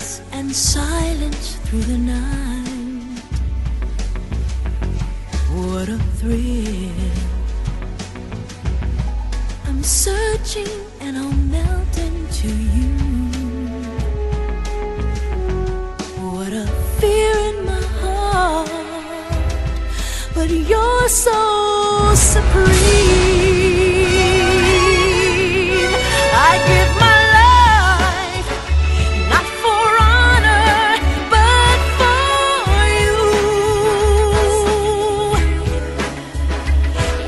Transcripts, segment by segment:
peace and silence through the night. What a thrill. I'm searching and I'll melt into you. What a fear in my heart, but you're so supreme. I give my life, not for honor, but for you.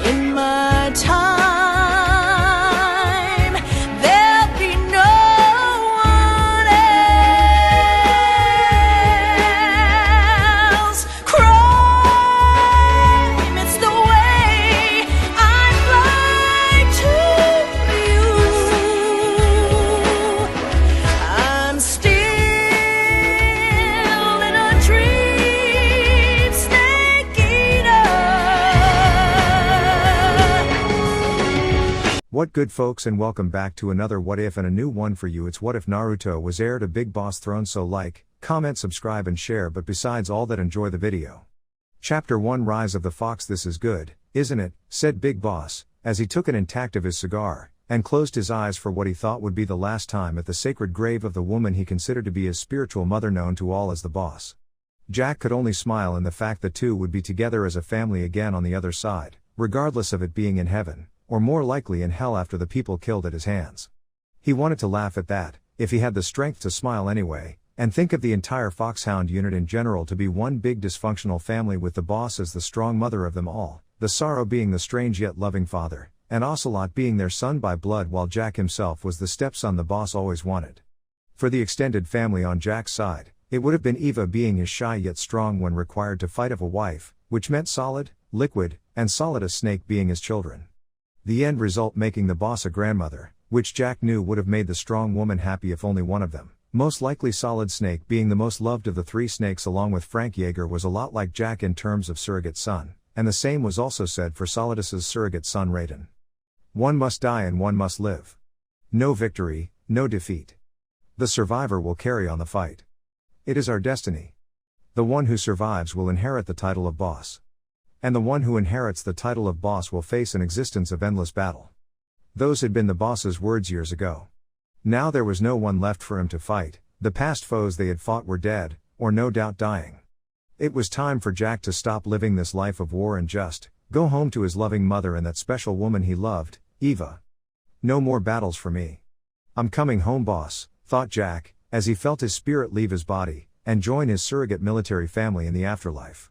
In my time, there'll be no one else. Crime, it's the way I fly to you. I'm still in a dream, snake eater. What good folks, and welcome back to another What If, and a new one for you. It's what if Naruto was heir to Big Boss throne. So like, comment, subscribe and share, but besides all that, enjoy the video. Chapter 1, Rise of the Fox. This is good, isn't it? Said Big Boss, as he took an intact of his cigar, and closed his eyes for what he thought would be the last time at the sacred grave of the woman he considered to be his spiritual mother, known to all as the boss. Jack could only smile in the fact that two would be together as a family again on the other side, regardless of it being in heaven, or more likely in hell after the people killed at his hands. He wanted to laugh at that, if he had the strength to smile anyway, and think of the entire Foxhound unit in general to be one big dysfunctional family, with the boss as the strong mother of them all, the Sorrow being the strange yet loving father, and Ocelot being their son by blood, while Jack himself was the stepson the boss always wanted. For the extended family on Jack's side, it would have been Eva being as shy yet strong when required to fight of a wife, which meant Solid, Liquid, and Solid as Snake being his children. The end result making the boss a grandmother, which Jack knew would have made the strong woman happy if only one of them, most likely Solid Snake, being the most loved of the three snakes along with Frank Yeager, was a lot like Jack in terms of surrogate son, and the same was also said for Solidus's surrogate son Raiden. One must die and one must live. No victory, no defeat. The survivor will carry on the fight. It is our destiny. The one who survives will inherit the title of boss. And the one who inherits the title of boss will face an existence of endless battle. Those had been the boss's words years ago. Now there was no one left for him to fight. The past foes they had fought were dead, or no doubt dying. It was time for Jack to stop living this life of war and just go home to his loving mother and that special woman he loved, Eva. No more battles for me. I'm coming home, boss, thought Jack, as he felt his spirit leave his body, and join his surrogate military family in the afterlife.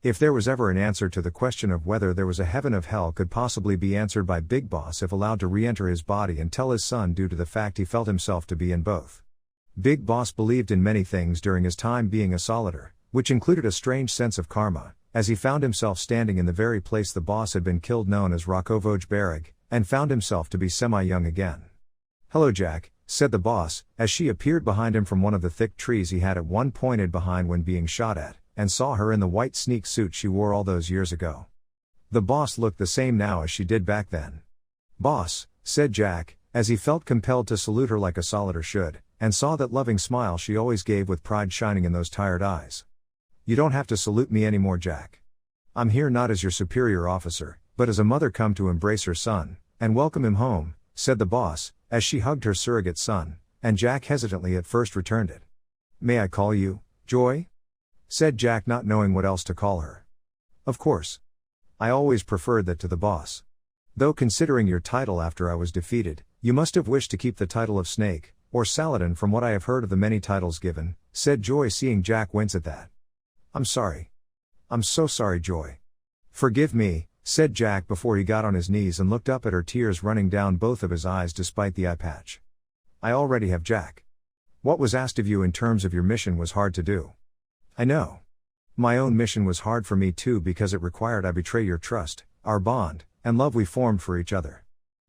If there was ever an answer to the question of whether there was a heaven of hell, could possibly be answered by Big Boss if allowed to re-enter his body and tell his son, due to the fact he felt himself to be in both. Big Boss believed in many things during his time being a Solider, which included a strange sense of karma, as he found himself standing in the very place the boss had been killed, known as Rakovoj Barrag, and found himself to be semi-young again. "Hello, Jack," said the boss, as she appeared behind him from one of the thick trees he had at one point hid behind when being shot at, and saw her in the white sneak suit she wore all those years ago. The boss looked the same now as she did back then. "Boss," said Jack, as he felt compelled to salute her like a Solider should, and saw that loving smile she always gave with pride shining in those tired eyes. "You don't have to salute me anymore, Jack. I'm here not as your superior officer, but as a mother come to embrace her son, and welcome him home," said the boss, as she hugged her surrogate son, and Jack hesitantly at first returned it. "May I call you Joy?" said Jack, not knowing what else to call her. "Of course. I always preferred that to the boss. Though considering your title after I was defeated, you must have wished to keep the title of Snake, or Saladin, from what I have heard of the many titles given," said Joy, seeing Jack wince at that. "I'm sorry. I'm so sorry, Joy." "Forgive me," said Jack before he got on his knees and looked up at her, tears running down both of his eyes despite the eye patch. "I already have, Jack. What was asked of you in terms of your mission was hard to do. I know. My own mission was hard for me too, because it required I betray your trust, our bond, and love we formed for each other.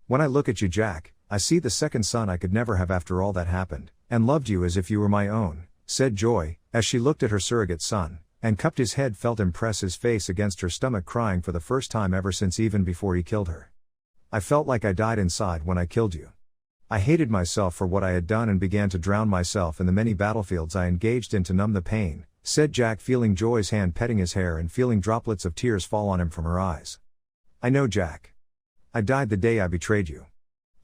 When I look at you, Jack, I see the second son I could never have after all that happened, and loved you as if you were my own," said Joy, as she looked at her surrogate son, and cupped his head, felt him press his face against her stomach, crying for the first time ever since, even before he killed her. "I felt like I died inside when I killed you. I hated myself for what I had done and began to drown myself in the many battlefields I engaged in to numb the pain, said Jack, feeling Joy's hand petting his hair and feeling droplets of tears fall on him from her eyes. I know, Jack. I died the day I betrayed you.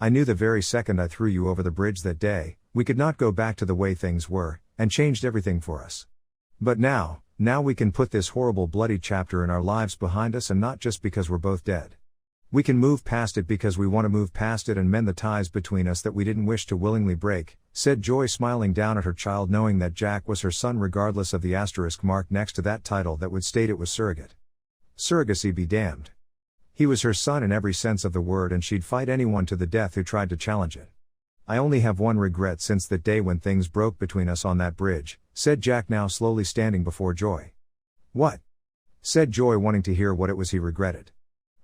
I knew the very second I threw you over the bridge that day, we could not go back to the way things were, and changed everything for us. But now we can put this horrible bloody chapter in our lives behind us, and not just because we're both dead. We can move past it because we want to move past it and mend the ties between us that we didn't wish to willingly break, said Joy, smiling down at her child, knowing that Jack was her son regardless of the asterisk mark next to that title that would state it was surrogate. Surrogacy be damned. He was her son in every sense of the word, and she'd fight anyone to the death who tried to challenge it. I only have one regret since that day when things broke between us on that bridge, said Jack, now slowly standing before Joy. What? Said Joy, wanting to hear what it was he regretted.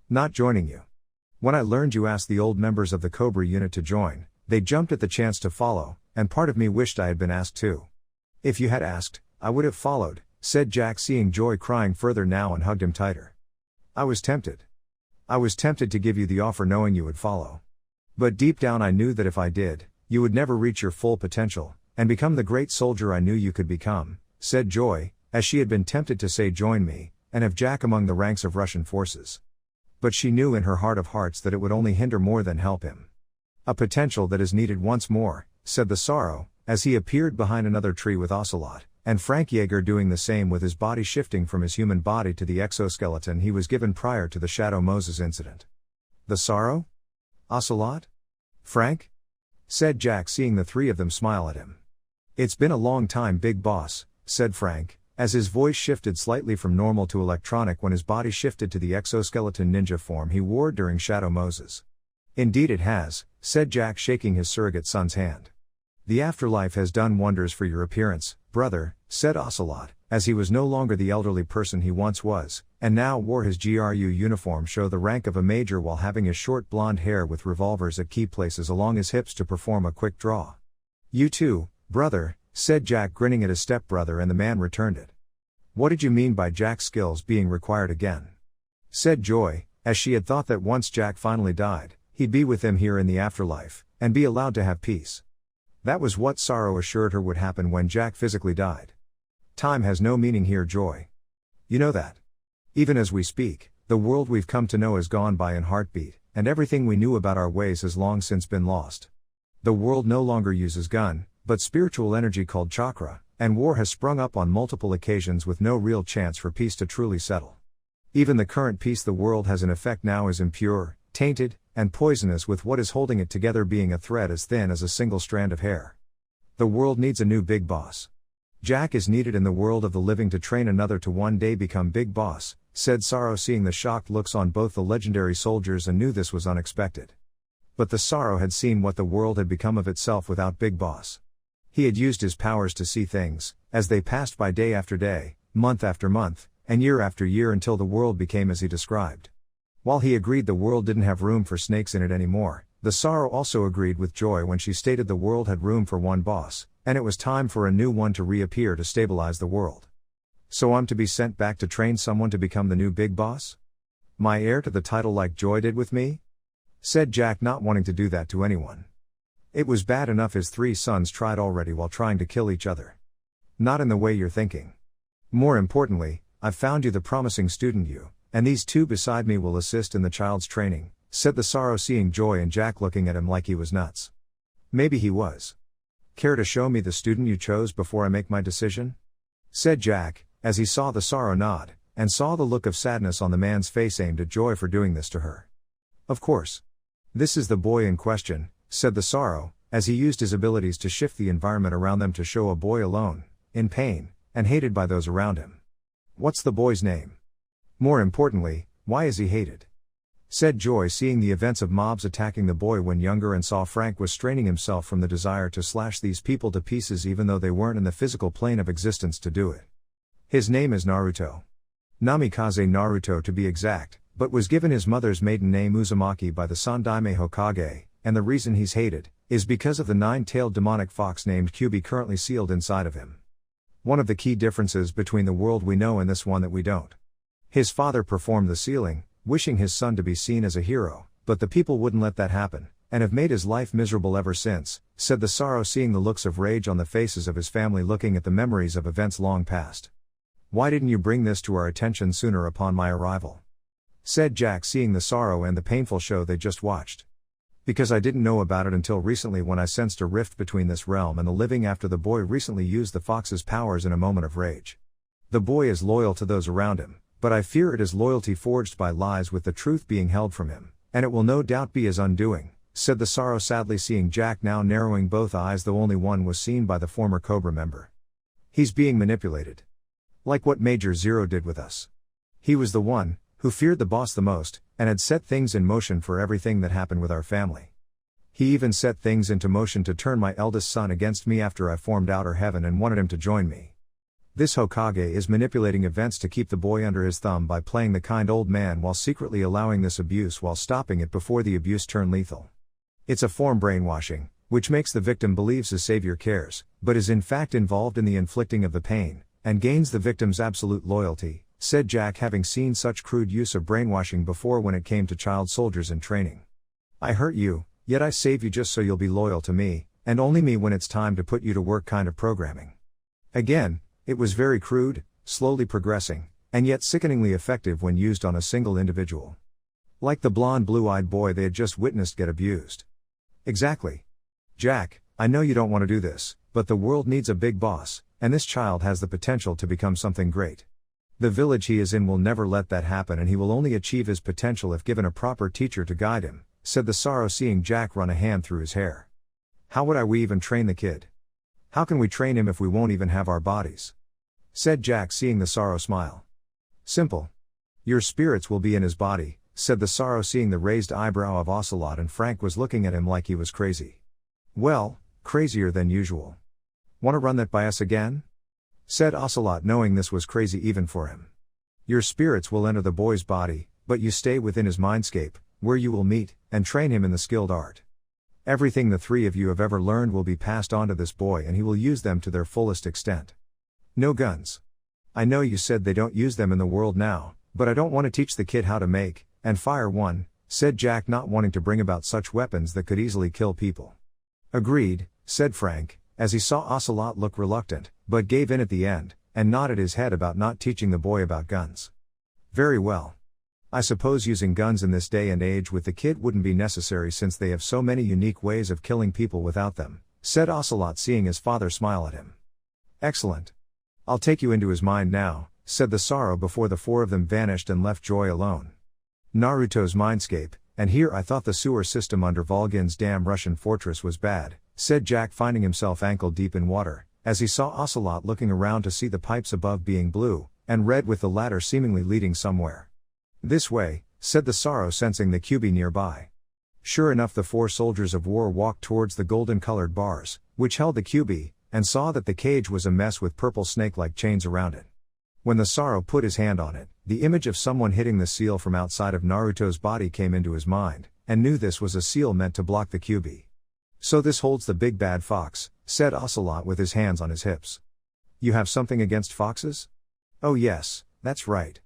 Not joining you. When I learned you asked the old members of the Cobra unit to join, they jumped at the chance to follow, and part of me wished I had been asked too. If you had asked, I would have followed, said Jack, seeing Joy crying further now, and hugged him tighter. I was tempted. I was tempted to give you the offer knowing you would follow. But deep down I knew that if I did, you would never reach your full potential, and become the great soldier I knew you could become, said Joy, as she had been tempted to say join me, and have Jack among the ranks of Russian forces. But she knew in her heart of hearts that it would only hinder more than help him. A potential that is needed once more, said the Sorrow, as he appeared behind another tree with Ocelot, and Frank Yeager doing the same, with his body shifting from his human body to the exoskeleton he was given prior to the Shadow Moses incident. The Sorrow? Ocelot? Frank? Said Jack, seeing the three of them smile at him. It's been a long time, big boss, said Frank, as his voice shifted slightly from normal to electronic when his body shifted to the exoskeleton ninja form he wore during Shadow Moses. Indeed it has, said Jack, shaking his surrogate son's hand. The afterlife has done wonders for your appearance, brother, said Ocelot, as he was no longer the elderly person he once was, and now wore his GRU uniform, show the rank of a major, while having his short blonde hair with revolvers at key places along his hips to perform a quick draw. You too, brother, said Jack, grinning at his stepbrother, and the man returned it. What did you mean by Jack's skills being required again? Said Joy, as she had thought that once Jack finally died, he'd be with him here in the afterlife, and be allowed to have peace. That was what Sorrow assured her would happen when Jack physically died. Time has no meaning here, Joy. You know that. Even as we speak, the world we've come to know has gone by in heartbeat, and everything we knew about our ways has long since been lost. The world no longer uses gun, but spiritual energy called chakra, and war has sprung up on multiple occasions with no real chance for peace to truly settle. Even the current peace the world has in effect now is impure, tainted, and poisonous, with what is holding it together being a thread as thin as a single strand of hair. The world needs a new big boss. Jack is needed in the world of the living to train another to one day become big boss, said Sorrow, seeing the shocked looks on both the legendary soldiers, and knew this was unexpected. But the Sorrow had seen what the world had become of itself without Big Boss. He had used his powers to see things, as they passed by day after day, month after month, and year after year, until the world became as he described. While he agreed the world didn't have room for snakes in it anymore, the Sorrow also agreed with Joy when she stated the world had room for one boss, and it was time for a new one to reappear to stabilize the world. So I'm to be sent back to train someone to become the new big boss? My heir to the title, like Joy did with me? Said Jack, not wanting to do that to anyone. It was bad enough his three sons tried already while trying to kill each other. Not in the way you're thinking. More importantly, I've found you the promising student you, and these two beside me will assist in the child's training, said the Sorrow, seeing Joy and Jack looking at him like he was nuts. Maybe he was. Care to show me the student you chose before I make my decision? Said Jack, as he saw the Sorrow nod, and saw the look of sadness on the man's face aimed at Joy for doing this to her. Of course. This is the boy in question, said the Sorrow, as he used his abilities to shift the environment around them to show a boy alone, in pain, and hated by those around him. What's the boy's name? More importantly, why is he hated? Said Joy, seeing the events of mobs attacking the boy when younger, and saw Frank was straining himself from the desire to slash these people to pieces even though they weren't in the physical plane of existence to do it. His name is Naruto. Namikaze Naruto to be exact, but was given his mother's maiden name Uzumaki by the Sandaime Hokage, and the reason he's hated is because of the nine-tailed demonic fox named Kyubi currently sealed inside of him. One of the key differences between the world we know and this one that we don't. His father performed the sealing, wishing his son to be seen as a hero, but the people wouldn't let that happen, and have made his life miserable ever since, said the sorrow, seeing the looks of rage on the faces of his family looking at the memories of events long past. Why didn't you bring this to our attention sooner upon my arrival? Said Jack, seeing the sorrow and the painful show they just watched. Because I didn't know about it until recently, when I sensed a rift between this realm and the living after the boy recently used the fox's powers in a moment of rage. The boy is loyal to those around him, but I fear it is loyalty forged by lies, with the truth being held from him, and it will no doubt be his undoing, said the sorrow, sadly, seeing Jack now narrowing both eyes, though only one was seen by the former Cobra member. He's being manipulated. Like what Major Zero did with us. He was the one who feared the boss the most, and had set things in motion for everything that happened with our family. He even set things into motion to turn my eldest son against me after I formed Outer Heaven and wanted him to join me. This Hokage is manipulating events to keep the boy under his thumb by playing the kind old man while secretly allowing this abuse while stopping it before the abuse turned lethal. It's a form brainwashing, which makes the victim believes his savior cares, but is in fact involved in the inflicting of the pain, and gains the victim's absolute loyalty, said Jack, having seen such crude use of brainwashing before when it came to child soldiers in training. I hurt you, yet I save you just so you'll be loyal to me, and only me when it's time to put you to work kind of programming. Again, it was very crude, slowly progressing, and yet sickeningly effective when used on a single individual. Like the blonde blue-eyed boy they had just witnessed get abused. Exactly. Jack, I know you don't want to do this, but the world needs a big boss, and this child has the potential to become something great. The village he is in will never let that happen, and he will only achieve his potential if given a proper teacher to guide him, said the sorrow, seeing Jack run a hand through his hair. How would we even train the kid? How can we train him if we won't even have our bodies? Said Jack, seeing the sorrow smile. Simple. Your spirits will be in his body, said the sorrow, seeing the raised eyebrow of Ocelot, and Frank was looking at him like he was crazy. Well, crazier than usual. Want to run that by us again? Said Ocelot, knowing this was crazy even for him. Your spirits will enter the boy's body, but you stay within his mindscape, where you will meet and train him in the skilled art. Everything the three of you have ever learned will be passed on to this boy, and he will use them to their fullest extent. No guns. I know you said they don't use them in the world now, but I don't want to teach the kid how to make and fire one, said Jack, not wanting to bring about such weapons that could easily kill people. Agreed, said Frank, as he saw Ocelot look reluctant, but gave in at the end, and nodded his head about not teaching the boy about guns. Very well. I suppose using guns in this day and age with the kid wouldn't be necessary, since they have so many unique ways of killing people without them, said Ocelot, seeing his father smile at him. Excellent. I'll take you into his mind now, said the sorrow, before the four of them vanished and left Joy alone. Naruto's mindscape, and here I thought the sewer system under Volgin's damn Russian fortress was bad, said Jack, finding himself ankle deep in water, as he saw Ocelot looking around to see the pipes above being blue and red, with the latter seemingly leading somewhere. This way, said the sorrow, sensing the QB nearby. Sure enough, the four soldiers of war walked towards the golden-colored bars, which held the QB, and saw that the cage was a mess with purple snake-like chains around it. When the sorrow put his hand on it, the image of someone hitting the seal from outside of Naruto's body came into his mind, and knew this was a seal meant to block the QB. So this holds the big bad fox, said Ocelot with his hands on his hips. You have something against foxes? Oh yes, that's right.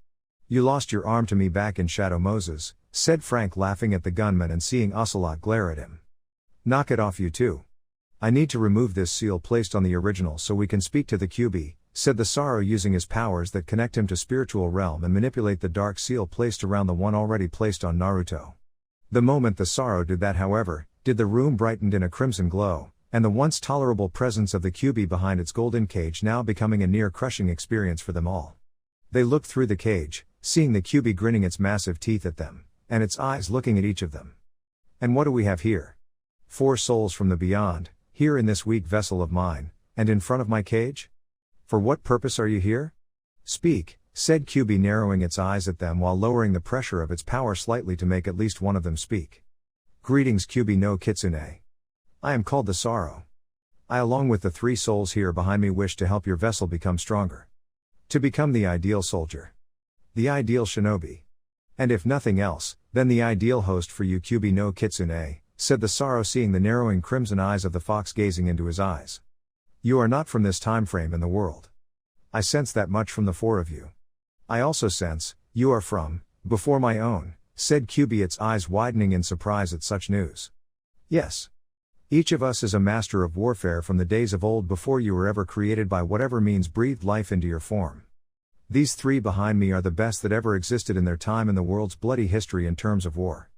You lost your arm to me back in Shadow Moses, said Frank, laughing at the gunman and seeing Ocelot glare at him. Knock it off, you two. I need to remove this seal placed on the original so we can speak to the QB, said the sorrow, using his powers that connect him to spiritual realm and manipulate the dark seal placed around the one already placed on Naruto. The moment the sorrow did that, however, did the room brightened in a crimson glow, and the once tolerable presence of the QB behind its golden cage now becoming a near-crushing experience for them all. They looked through the cage, seeing the QB grinning its massive teeth at them, and its eyes looking at each of them. And what do we have here? 4 souls from the beyond, here in this weak vessel of mine, and in front of my cage? For what purpose are you here? Speak, said QB, narrowing its eyes at them while lowering the pressure of its power slightly to make at least one of them speak. Greetings, QB no Kitsune. I am called the Sorrow. I, along with the 3 souls here behind me, wish to help your vessel become stronger. To become the ideal soldier. The ideal shinobi. And if nothing else, then the ideal host for you, QB no Kitsune, said the Sorrow, seeing the narrowing crimson eyes of the fox gazing into his eyes. You are not from this time frame in the world. I sense that much from the 4 of you. I also sense, you are from, before my own, said QB, its eyes widening in surprise at such news. Yes. Each of us is a master of warfare from the days of old before you were ever created by whatever means breathed life into your form. These three behind me are the best that ever existed in their time in the world's bloody history in terms of war.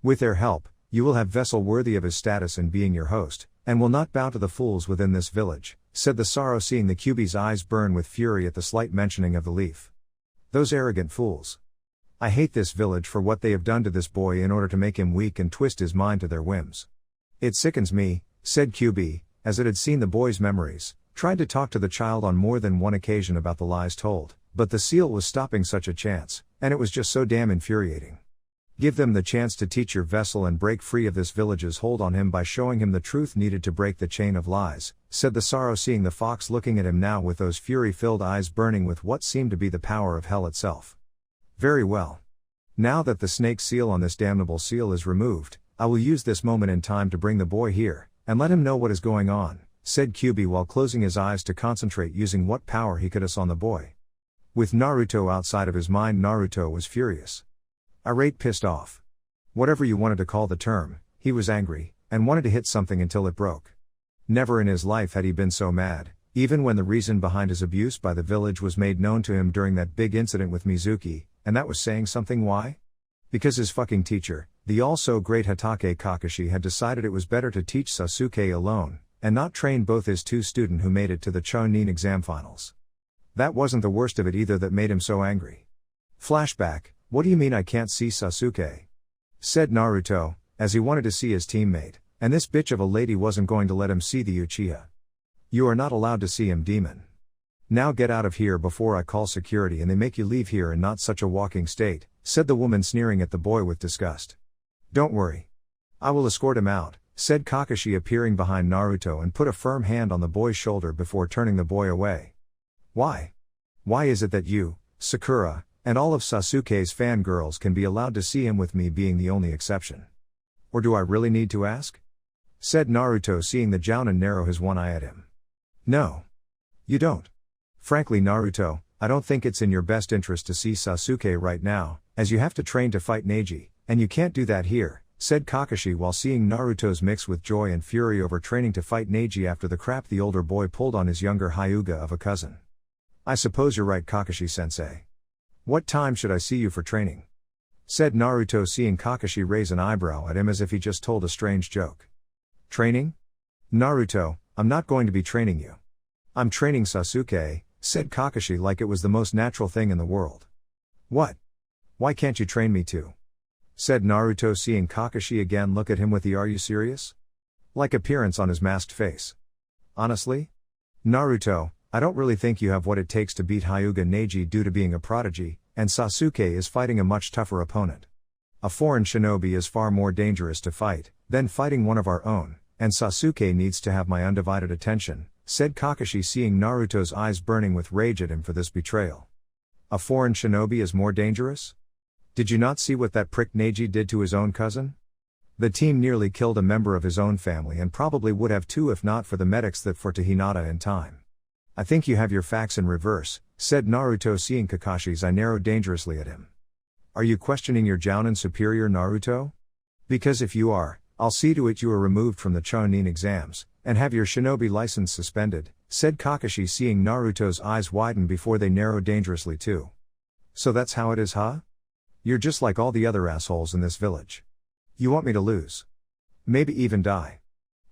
With their help, you will have vessel worthy of his status in being your host, and will not bow to the fools within this village, said the sorrow, seeing the QB's eyes burn with fury at the slight mentioning of the leaf. Those arrogant fools. I hate this village for what they have done to this boy in order to make him weak and twist his mind to their whims. It sickens me, said QB, as it had seen the boy's memories, tried to talk to the child on more than one occasion about the lies told, but the seal was stopping such a chance, and it was just so damn infuriating. Give them the chance to teach your vessel and break free of this village's hold on him by showing him the truth needed to break the chain of lies, said the sorrow, seeing the fox looking at him now with those fury-filled eyes burning with what seemed to be the power of hell itself. Very well. Now that the snake seal on this damnable seal is removed, I will use this moment in time to bring the boy here, and let him know what is going on, said QB while closing his eyes to concentrate using what power he could on the boy. With Naruto outside of his mind, Naruto was furious. Irate, pissed off. Whatever you wanted to call the term, he was angry, and wanted to hit something until it broke. Never in his life had he been so mad, even when the reason behind his abuse by the village was made known to him during that big incident with Mizuki, and that was saying something. Why? Because his fucking teacher, the all-so-great Hatake Kakashi, had decided it was better to teach Sasuke alone, and not train both his two students who made it to the Chunin exam finals. That wasn't the worst of it either that made him so angry. Flashback, what do you mean I can't see Sasuke? Said Naruto, as he wanted to see his teammate, and this bitch of a lady wasn't going to let him see the Uchiha. You are not allowed to see him, demon. Now get out of here before I call security and they make you leave here in not such a walking state, said the woman, sneering at the boy with disgust. Don't worry. I will escort him out, said Kakashi, appearing behind Naruto and put a firm hand on the boy's shoulder before turning the boy away. Why? Why is it that you, Sakura, and all of Sasuke's fangirls can be allowed to see him with me being the only exception? Or do I really need to ask? Said Naruto, seeing the Jounin narrow his one eye at him. No. You don't. Frankly, Naruto, I don't think it's in your best interest to see Sasuke right now, as you have to train to fight Neji, and you can't do that here, said Kakashi while seeing Naruto's mix with joy and fury over training to fight Neji after the crap the older boy pulled on his younger Hyuga of a cousin. I suppose you're right, Kakashi-sensei. What time should I see you for training? Said Naruto, seeing Kakashi raise an eyebrow at him as if he just told a strange joke. Training? Naruto, I'm not going to be training you. I'm training Sasuke, said Kakashi like it was the most natural thing in the world. What? Why can't you train me too? Said Naruto, seeing Kakashi again look at him with the "Are you serious?" like appearance on his masked face. Honestly? Naruto, I don't really think you have what it takes to beat Hyuga Neji due to being a prodigy, and Sasuke is fighting a much tougher opponent. A foreign shinobi is far more dangerous to fight than fighting one of our own, and Sasuke needs to have my undivided attention, said Kakashi, seeing Naruto's eyes burning with rage at him for this betrayal. A foreign shinobi is more dangerous? Did you not see what that prick Neji did to his own cousin? The team nearly killed a member of his own family and probably would have too if not for the medics that for to Hinata in time. I think you have your facts in reverse, said Naruto, seeing Kakashi's eye narrow dangerously at him. Are you questioning your Jounin superior, Naruto? Because if you are, I'll see to it you are removed from the Chunin exams, and have your shinobi license suspended, said Kakashi, seeing Naruto's eyes widen before they narrowed dangerously too. So that's how it is, huh? You're just like all the other assholes in this village. You want me to lose? Maybe even die?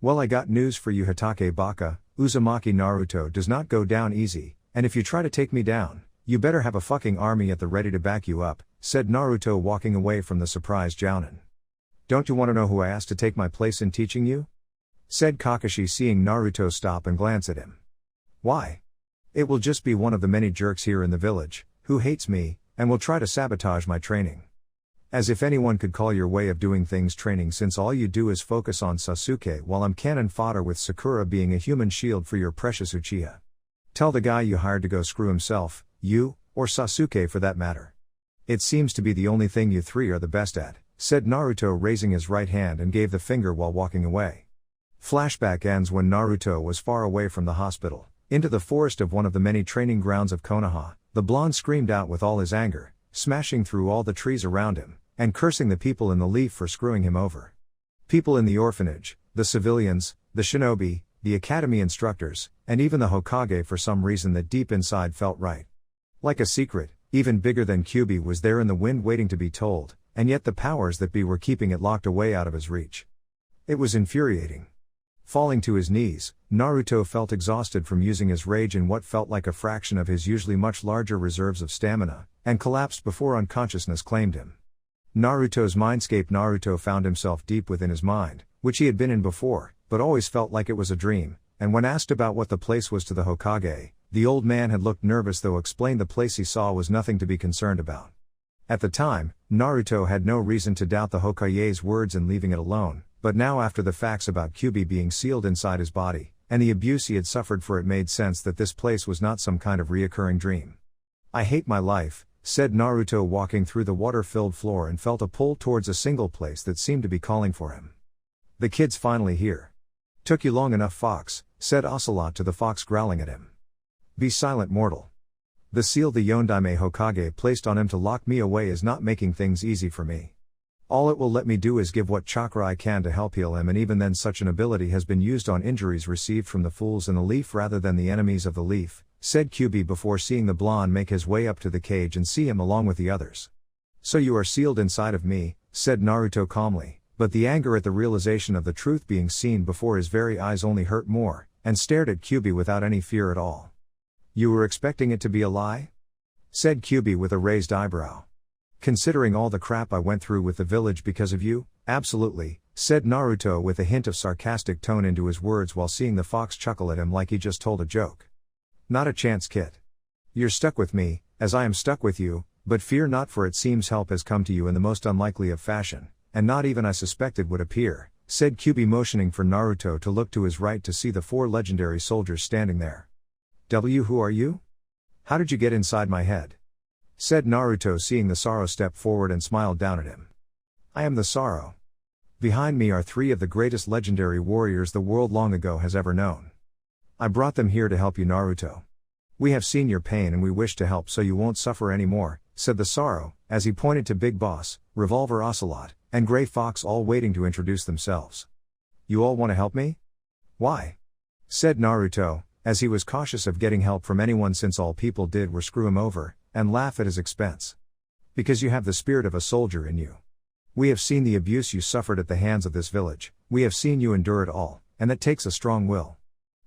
Well, I got news for you, Hatake Baka. Uzumaki Naruto does not go down easy, and if you try to take me down, you better have a fucking army at the ready to back you up, said Naruto, walking away from the surprised Jounin. Don't you want to know who I asked to take my place in teaching you? Said Kakashi, seeing Naruto stop and glance at him. Why? It will just be one of the many jerks here in the village, who hates me, and will try to sabotage my training. As if anyone could call your way of doing things training, since all you do is focus on Sasuke while I'm cannon fodder with Sakura being a human shield for your precious Uchiha. Tell the guy you hired to go screw himself, you, or Sasuke for that matter. It seems to be the only thing you three are the best at, said Naruto, raising his right hand and gave the finger while walking away. Flashback ends when Naruto was far away from the hospital, into the forest of one of the many training grounds of Konoha. The blonde screamed out with all his anger, smashing through all the trees around him, and cursing the people in the leaf for screwing him over. People in the orphanage, the civilians, the shinobi, the academy instructors, and even the Hokage for some reason that deep inside felt right. Like a secret, even bigger than Kyuubi was there in the wind waiting to be told, and yet the powers that be were keeping it locked away out of his reach. It was infuriating. Falling to his knees, Naruto felt exhausted from using his rage in what felt like a fraction of his usually much larger reserves of stamina, and collapsed before unconsciousness claimed him. Naruto's Mindscape. Naruto found himself deep within his mind, which he had been in before, but always felt like it was a dream, and when asked about what the place was to the Hokage, the old man had looked nervous though explained the place he saw was nothing to be concerned about. At the time, Naruto had no reason to doubt the Hokage's words in leaving it alone, but now after the facts about Kyuubi being sealed inside his body, and the abuse he had suffered for it made sense that this place was not some kind of reoccurring dream. I hate my life, said Naruto walking through the water-filled floor and felt a pull towards a single place that seemed to be calling for him. The kid's finally here. Took you long enough, fox, said Ocelot to the fox growling at him. Be silent, mortal. The seal the Yondaime Hokage placed on him to lock me away is not making things easy for me. All it will let me do is give what chakra I can to help heal him, and even then such an ability has been used on injuries received from the fools in the leaf rather than the enemies of the leaf, said Kyuubi before seeing the blonde make his way up to the cage and see him along with the others. So you are sealed inside of me, said Naruto calmly, but the anger at the realization of the truth being seen before his very eyes only hurt more, and stared at Kyuubi without any fear at all. You were expecting it to be a lie? Said Kyuubi with a raised eyebrow. Considering all the crap I went through with the village because of you, absolutely, said Naruto with a hint of sarcastic tone into his words while seeing the fox chuckle at him like he just told a joke. Not a chance, kid. You're stuck with me, as I am stuck with you, but fear not, for it seems help has come to you in the most unlikely of fashion, and not even I suspected would appear, said Kyuubi motioning for Naruto to look to his right to see the 4 legendary soldiers standing there. Who are you? How did you get inside my head? Said Naruto seeing the Sorrow step forward and smiled down at him. I am the Sorrow. Behind me are 3 of the greatest legendary warriors the world long ago has ever known. I brought them here to help you, Naruto. We have seen your pain and we wish to help so you won't suffer anymore, said the Sorrow, as he pointed to Big Boss, Revolver Ocelot, and Grey Fox all waiting to introduce themselves. You all want to help me? Why? Said Naruto, as he was cautious of getting help from anyone since all people did were screw him over, and laugh at his expense. Because you have the spirit of a soldier in you. We have seen the abuse you suffered at the hands of this village, we have seen you endure it all, and that takes a strong will.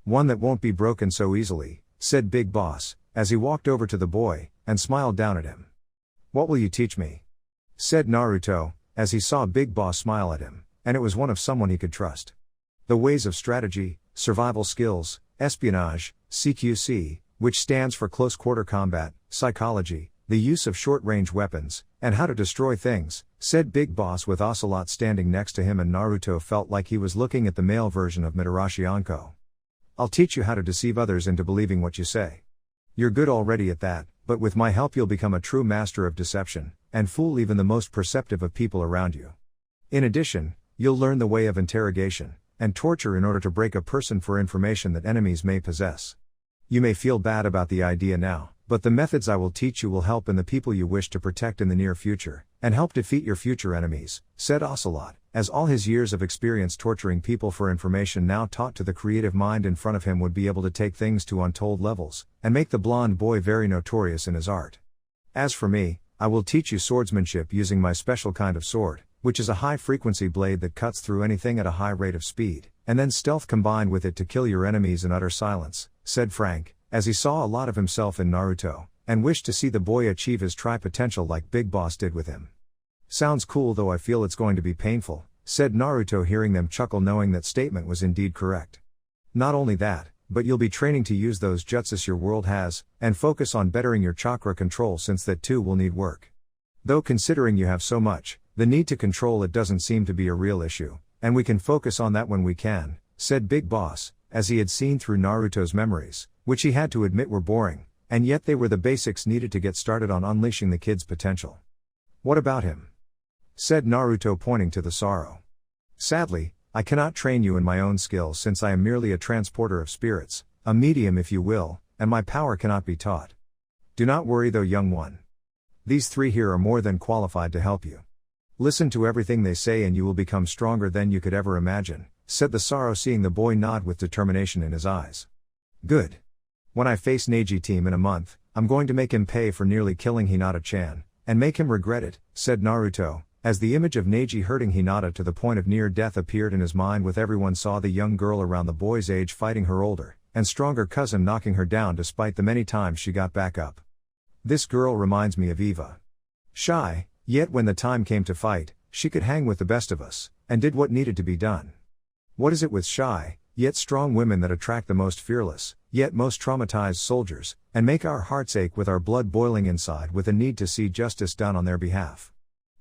One that won't be broken so easily, said Big Boss, as he walked over to the boy, and smiled down at him. What will you teach me? Said Naruto, as he saw Big Boss smile at him, and it was one of someone he could trust. The ways of strategy, survival skills, espionage, CQC, which stands for close quarter combat, psychology, the use of short-range weapons, and how to destroy things, said Big Boss with Ocelot standing next to him, and Naruto felt like he was looking at the male version of Mitarashi Anko. I'll teach you how to deceive others into believing what you say. You're good already at that, but with my help you'll become a true master of deception, and fool even the most perceptive of people around you. In addition, you'll learn the way of interrogation and torture in order to break a person for information that enemies may possess. You may feel bad about the idea now, but the methods I will teach you will help in the people you wish to protect in the near future, and help defeat your future enemies, said Ocelot, as all his years of experience torturing people for information now taught to the creative mind in front of him would be able to take things to untold levels, and make the blonde boy very notorious in his art. As for me, I will teach you swordsmanship using my special kind of sword, which is a high-frequency blade that cuts through anything at a high rate of speed, and then stealth combined with it to kill your enemies in utter silence, said Frank, as he saw a lot of himself in Naruto, and wished to see the boy achieve his potential like Big Boss did with him. Sounds cool, though I feel it's going to be painful, said Naruto, hearing them chuckle, knowing that statement was indeed correct. Not only that, but you'll be training to use those jutsus your world has, and focus on bettering your chakra control, since that too will need work. Though considering you have so much, the need to control it doesn't seem to be a real issue, and we can focus on that when we can, said Big Boss, as he had seen through Naruto's memories, which he had to admit were boring, and yet they were the basics needed to get started on unleashing the kid's potential. What about him? Said Naruto, pointing to the Sorrow. Sadly, I cannot train you in my own skills, since I am merely a transporter of spirits, a medium if you will, and my power cannot be taught. Do not worry though, young one. These 3 here are more than qualified to help you. Listen to everything they say and you will become stronger than you could ever imagine, said the Saro, seeing the boy nod with determination in his eyes. Good. When I face Neji team in a month, I'm going to make him pay for nearly killing Hinata-chan, and make him regret it, said Naruto, as the image of Neji hurting Hinata to the point of near death appeared in his mind, with everyone saw the young girl around the boy's age fighting her older and stronger cousin, knocking her down despite the many times she got back up. This girl reminds me of Eva. Shy, yet when the time came to fight, she could hang with the best of us, and did what needed to be done. What is it with shy, yet strong women that attract the most fearless, yet most traumatized soldiers, and make our hearts ache with our blood boiling inside with a need to see justice done on their behalf?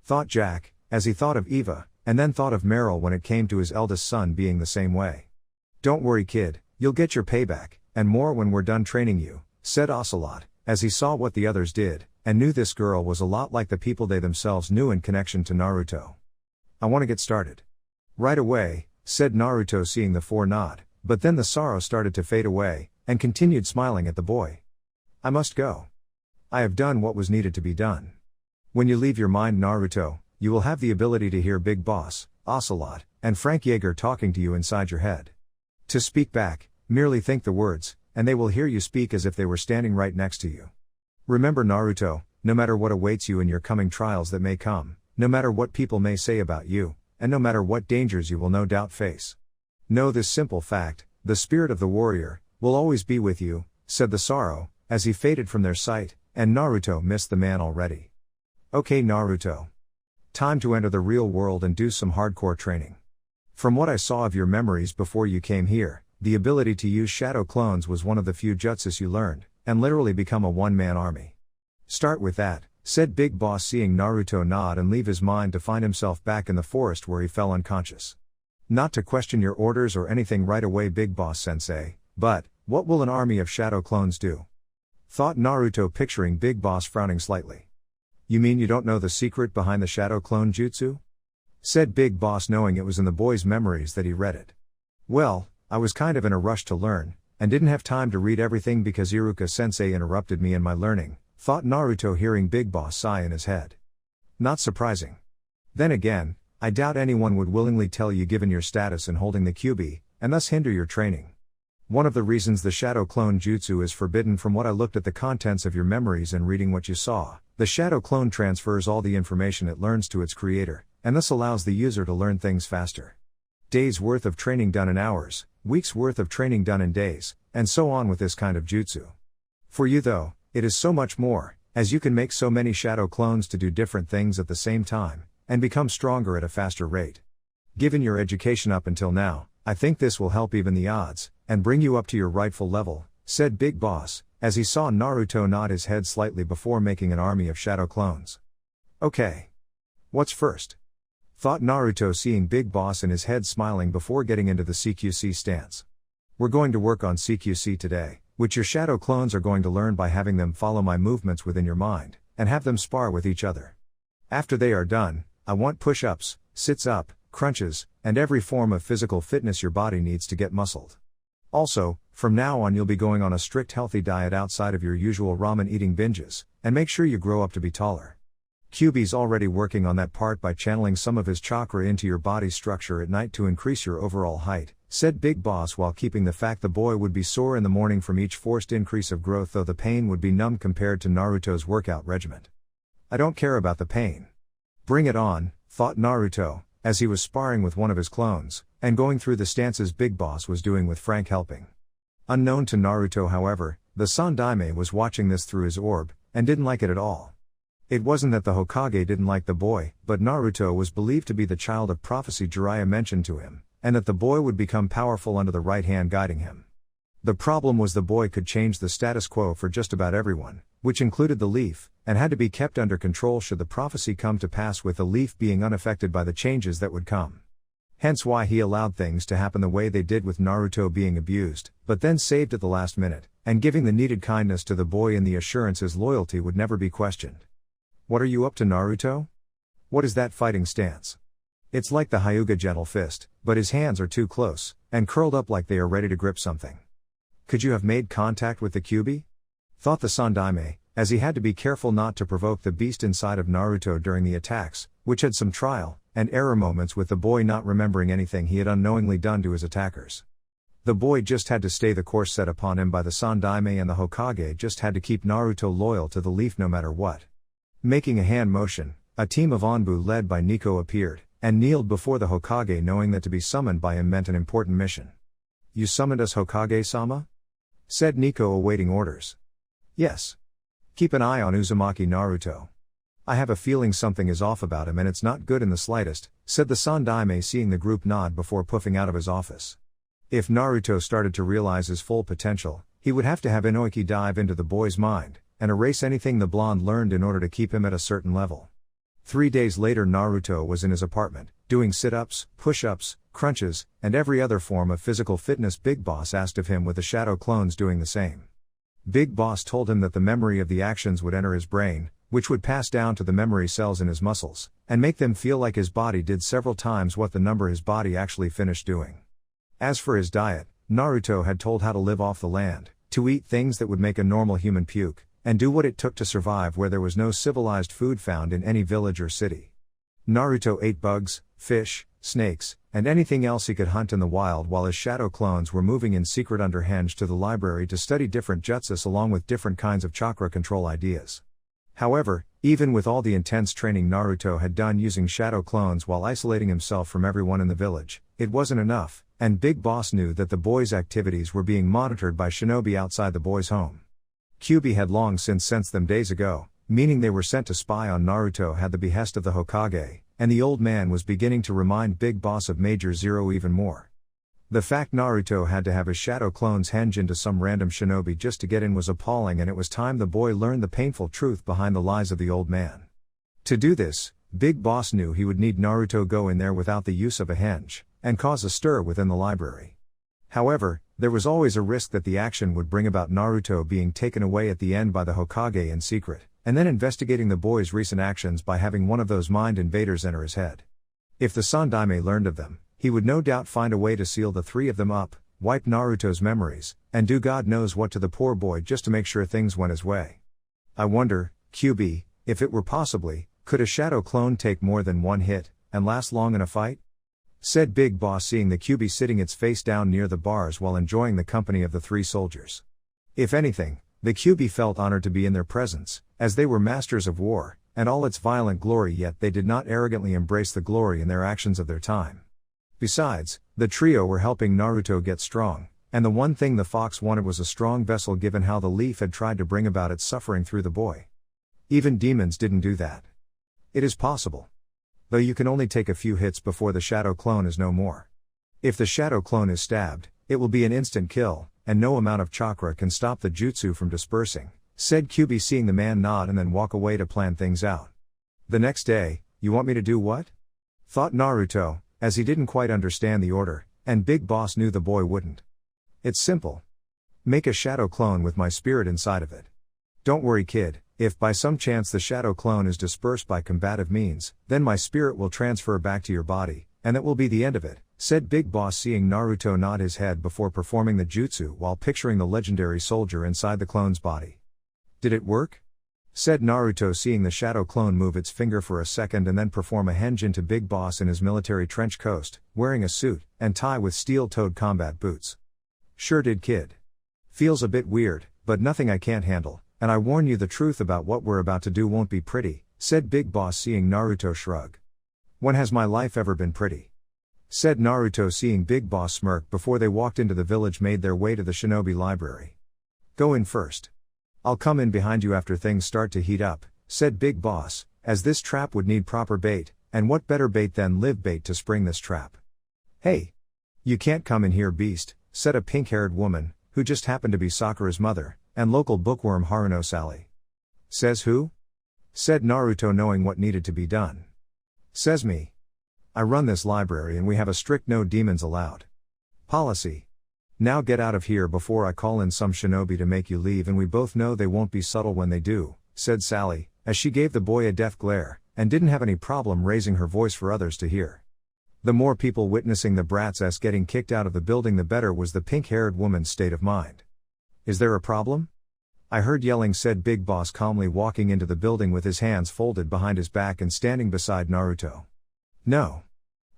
Thought Jack, as he thought of Eva, and then thought of Meryl when it came to his eldest son being the same way. Don't worry kid, you'll get your payback, and more when we're done training you, said Ocelot, as he saw what the others did, and knew this girl was a lot like the people they themselves knew in connection to Naruto. I want to get started. Right away, said Naruto, seeing the four nod, but then the sorrow started to fade away, and continued smiling at the boy. I must go. I have done what was needed to be done. When you leave your mind, Naruto, you will have the ability to hear Big Boss, Ocelot, and Frank Yeager talking to you inside your head. To speak back, merely think the words, and they will hear you speak as if they were standing right next to you. Remember Naruto, no matter what awaits you in your coming trials that may come, no matter what people may say about you, and no matter what dangers you will no doubt face. Know this simple fact, the spirit of the warrior will always be with you, said the sorrow, as he faded from their sight, and Naruto missed the man already. Okay Naruto. Time to enter the real world and do some hardcore training. From what I saw of your memories before you came here, the ability to use shadow clones was one of the few jutsus you learned, and literally become a one-man army. Start with that, said Big Boss, seeing Naruto nod and leave his mind to find himself back in the forest where he fell unconscious. Not to question your orders or anything right away, Big Boss Sensei, but, what will an army of shadow clones do? Thought Naruto, picturing Big Boss frowning slightly. You mean you don't know the secret behind the shadow clone jutsu? Said Big Boss, knowing it was in the boy's memories that he read it. Well, I was kind of in a rush to learn, and didn't have time to read everything because Iruka-sensei interrupted me in my learning, thought Naruto, hearing Big Boss sigh in his head. Not surprising. Then again, I doubt anyone would willingly tell you given your status in holding the Kyuubi, and thus hinder your training. One of the reasons the shadow clone jutsu is forbidden, from what I looked at the contents of your memories and reading what you saw, the shadow clone transfers all the information it learns to its creator, and thus allows the user to learn things faster. Days worth of training done in hours, weeks worth of training done in days, and so on with this kind of jutsu. For you though, it is so much more, as you can make so many shadow clones to do different things at the same time, and become stronger at a faster rate. Given your education up until now, I think this will help even the odds, and bring you up to your rightful level, said Big Boss, as he saw Naruto nod his head slightly before making an army of shadow clones. Okay. What's first? Thought Naruto, seeing Big Boss in his head smiling before getting into the CQC stance. We're going to work on CQC today, which your shadow clones are going to learn by having them follow my movements within your mind, and have them spar with each other. After they are done, I want push-ups, sits-up, crunches, and every form of physical fitness your body needs to get muscled. Also, from now on you'll be going on a strict healthy diet outside of your usual ramen eating binges, and make sure you grow up to be taller. Kyuubi's already working on that part by channeling some of his chakra into your body structure at night to increase your overall height, said Big Boss, while keeping the fact the boy would be sore in the morning from each forced increase of growth, though the pain would be numb compared to Naruto's workout regimen. I don't care about the pain. Bring it on, thought Naruto, as he was sparring with one of his clones, and going through the stances Big Boss was doing with Frank helping. Unknown to Naruto, however, the Sandaime was watching this through his orb, and didn't like it at all. It wasn't that the Hokage didn't like the boy, but Naruto was believed to be the child of prophecy Jiraiya mentioned to him, and that the boy would become powerful under the right hand guiding him. The problem was the boy could change the status quo for just about everyone, which included the leaf, and had to be kept under control should the prophecy come to pass, with the leaf being unaffected by the changes that would come. Hence why he allowed things to happen the way they did, with Naruto being abused, but then saved at the last minute, and giving the needed kindness to the boy in the assurance his loyalty would never be questioned. What are you up to, Naruto? What is that fighting stance? It's like the Hyuga gentle fist, but his hands are too close, and curled up like they are ready to grip something. Could you have made contact with the Kyuubi? Thought the Sandaime, as he had to be careful not to provoke the beast inside of Naruto during the attacks, which had some trial and error moments with the boy not remembering anything he had unknowingly done to his attackers. The boy just had to stay the course set upon him by the Sandaime, and the Hokage just had to keep Naruto loyal to the leaf no matter what. Making a hand motion, a team of Anbu led by Nico appeared, and kneeled before the Hokage, knowing that to be summoned by him meant an important mission. "You summoned us, Hokage-sama?" said Nico, awaiting orders. "Yes. Keep an eye on Uzumaki Naruto. I have a feeling something is off about him, and it's not good in the slightest," said the Sandaime, seeing the group nod before puffing out of his office. If Naruto started to realize his full potential, he would have to have Inoiki dive into the boy's mind and erase anything the blonde learned in order to keep him at a certain level. 3 days later, Naruto was in his apartment, doing sit-ups, push-ups, crunches, and every other form of physical fitness Big Boss asked of him, with the shadow clones doing the same. Big Boss told him that the memory of the actions would enter his brain, which would pass down to the memory cells in his muscles, and make them feel like his body did several times what the number his body actually finished doing. As for his diet, Naruto had told how to live off the land, to eat things that would make a normal human puke, and do what it took to survive where there was no civilized food found in any village or city. Naruto ate bugs, fish, snakes, and anything else he could hunt in the wild, while his shadow clones were moving in secret underhand to the library to study different jutsus along with different kinds of chakra control ideas. However, even with all the intense training Naruto had done using shadow clones while isolating himself from everyone in the village, it wasn't enough, and Big Boss knew that the boy's activities were being monitored by shinobi outside the boy's home. Kyuubi had long since sensed them days ago, meaning they were sent to spy on Naruto at the behest of the Hokage, and the old man was beginning to remind Big Boss of Major Zero even more. The fact Naruto had to have his shadow clones henge into some random shinobi just to get in was appalling, and it was time the boy learned the painful truth behind the lies of the old man. To do this, Big Boss knew he would need Naruto go in there without the use of a henge, and cause a stir within the library. However, there was always a risk that the action would bring about Naruto being taken away at the end by the Hokage in secret, and then investigating the boy's recent actions by having one of those mind invaders enter his head. If the Sandaime learned of them, he would no doubt find a way to seal the three of them up, wipe Naruto's memories, and do God knows what to the poor boy just to make sure things went his way. "I wonder, Kyuubi, if it were possibly, could a shadow clone take more than one hit, and last long in a fight?" said Big Boss, seeing the Kyuubi sitting its face down near the bars while enjoying the company of the three soldiers. If anything, the Kyuubi felt honored to be in their presence, as they were masters of war, and all its violent glory, yet they did not arrogantly embrace the glory in their actions of their time. Besides, the trio were helping Naruto get strong, and the one thing the fox wanted was a strong vessel, given how the leaf had tried to bring about its suffering through the boy. Even demons didn't do that. It is possible. Though you can only take a few hits before the shadow clone is no more. If the shadow clone is stabbed, it will be an instant kill, and no amount of chakra can stop the jutsu from dispersing, said Kyuubi, seeing the man nod and then walk away to plan things out. The next day, "You want me to do what?" thought Naruto, as he didn't quite understand the order, and Big Boss knew the boy wouldn't. "It's simple. Make a shadow clone with my spirit inside of it. Don't worry, kid. If by some chance the shadow clone is dispersed by combative means, then my spirit will transfer back to your body, and that will be the end of it," said Big Boss, seeing Naruto nod his head before performing the jutsu while picturing the legendary soldier inside the clone's body. "Did it work?" said Naruto, seeing the shadow clone move its finger for a second and then perform a henge into Big Boss in his military trench coat, wearing a suit and tie with steel-toed combat boots. "Sure did, kid. Feels a bit weird, but nothing I can't handle. And I warn you, the truth about what we're about to do won't be pretty," said Big Boss, seeing Naruto shrug. "When has my life ever been pretty?" said Naruto, seeing Big Boss smirk before they walked into the village, made their way to the shinobi library. "Go in first. I'll come in behind you after things start to heat up," said Big Boss, as this trap would need proper bait, and what better bait than live bait to spring this trap. "Hey! You can't come in here, beast," said a pink-haired woman, who just happened to be Sakura's mother, and local bookworm Haruno Sally. "Says who?" said Naruto, knowing what needed to be done. "Says me. I run this library and we have a strict no demons allowed policy. Now get out of here before I call in some shinobi to make you leave, and we both know they won't be subtle when they do," said Sally, as she gave the boy a death glare, and didn't have any problem raising her voice for others to hear. The more people witnessing the brat's ass getting kicked out of the building, the better was the pink-haired woman's state of mind. "Is there a problem?" I heard yelling, said Big Boss calmly, walking into the building with his hands folded behind his back and standing beside Naruto. No.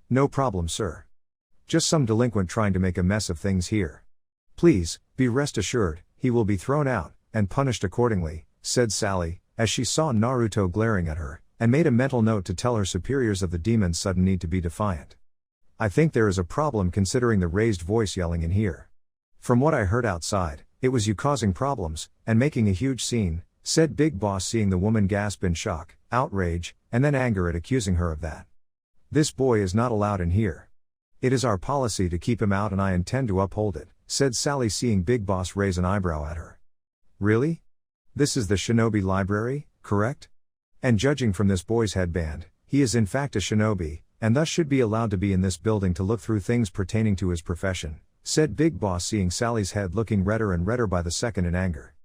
No problem, sir. Just some delinquent trying to make a mess of things here. Please, be rest assured, he will be thrown out, and punished accordingly, said Sally, as she saw Naruto glaring at her, and made a mental note to tell her superiors of the demon's sudden need to be defiant. I think there is a problem considering the raised voice yelling in here. From what I heard outside, it was you causing problems, and making a huge scene, said Big Boss, seeing the woman gasp in shock, outrage, and then anger at accusing her of that. This boy is not allowed in here. It is our policy to keep him out and I intend to uphold it, said Sally, seeing Big Boss raise an eyebrow at her. Really? This is the shinobi library, correct? And judging from this boy's headband, he is in fact a shinobi, and thus should be allowed to be in this building to look through things pertaining to his profession, said Big Boss, seeing Sally's head looking redder and redder by the second in anger.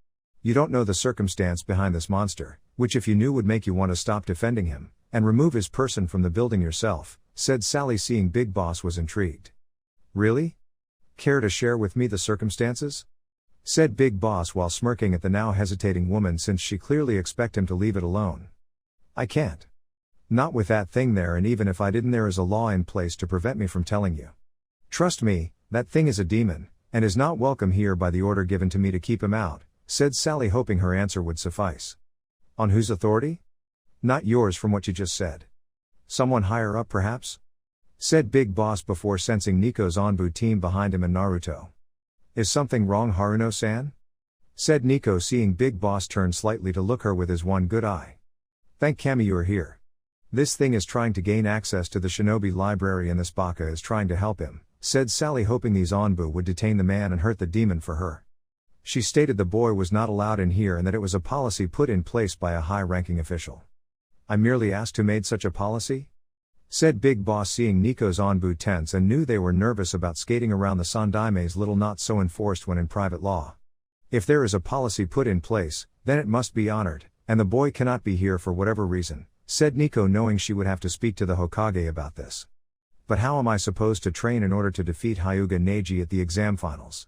You don't know the circumstance behind this monster, which if you knew would make you want to stop defending him, and remove his person from the building yourself, said Sally, seeing Big Boss was intrigued. Really? Care to share with me the circumstances? Said Big Boss while smirking at the now hesitating woman, since she clearly expected him to leave it alone. I can't. Not with that thing there, and even if I didn't, there is a law in place to prevent me from telling you. Trust me, that thing is a demon, and is not welcome here by the order given to me to keep him out, said Sally, hoping her answer would suffice. On whose authority? Not yours, from what you just said. Someone higher up perhaps? Said Big Boss before sensing Nico's Onbu team behind him and Naruto. Is something wrong, Haruno-san? Said Nico, seeing Big Boss turn slightly to look her with his one good eye. Thank Kami you are here. This thing is trying to gain access to the shinobi library and this baka is trying to help him, said Sally, hoping these Onbu would detain the man and hurt the demon for her. She stated the boy was not allowed in here and that it was a policy put in place by a high-ranking official. I merely asked who made such a policy? Said Big Boss, seeing Nico's Onbu tense and knew they were nervous about skating around the Sandaime's little not so enforced when in private law. If there is a policy put in place, then it must be honored, and the boy cannot be here for whatever reason, said Nico, knowing she would have to speak to the Hokage about this. But how am I supposed to train in order to defeat Hyuga Neji at the exam finals?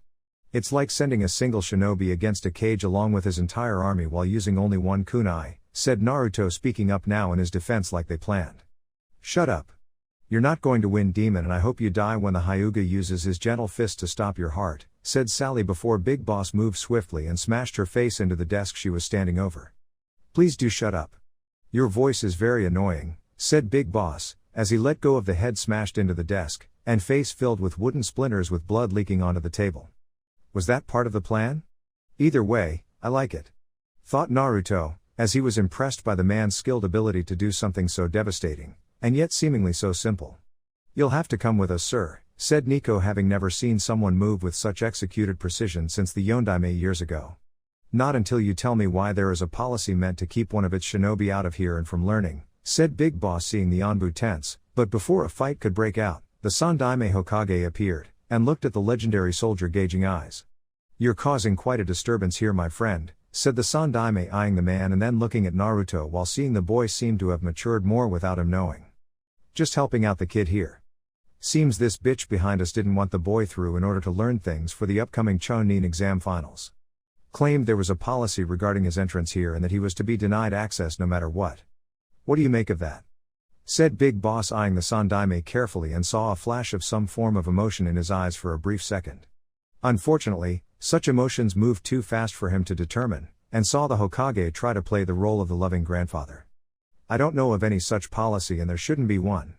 It's like sending a single shinobi against a cage along with his entire army while using only one kunai, said Naruto, speaking up now in his defense like they planned. Shut up. You're not going to win, demon, and I hope you die when the Hyuga uses his gentle fist to stop your heart, said Sally before Big Boss moved swiftly and smashed her face into the desk she was standing over. Please do shut up. Your voice is very annoying, said Big Boss, as he let go of the head smashed into the desk, and face filled with wooden splinters with blood leaking onto the table. Was that part of the plan? Either way, I like it. Thought Naruto, as he was impressed by the man's skilled ability to do something so devastating, and yet seemingly so simple. You'll have to come with us, sir, said Nico, having never seen someone move with such executed precision since the Yondaime years ago. Not until you tell me why there is a policy meant to keep one of its shinobi out of here and from learning, said Big Boss, seeing the Onbu tense, but before a fight could break out, the Sandaime Hokage appeared, and looked at the legendary soldier gaging eyes. You're causing quite a disturbance here, my friend, said the Sandaime, eyeing the man and then looking at Naruto while seeing the boy seemed to have matured more without him knowing. Just helping out the kid here. Seems this bitch behind us didn't want the boy through in order to learn things for the upcoming Chunin exam finals. Claimed there was a policy regarding his entrance here and that he was to be denied access no matter what. What do you make of that? Said Big Boss, eyeing the Sandaime carefully, and saw a flash of some form of emotion in his eyes for a brief second. Unfortunately, such emotions moved too fast for him to determine, and saw the Hokage try to play the role of the loving grandfather. I don't know of any such policy and there shouldn't be one.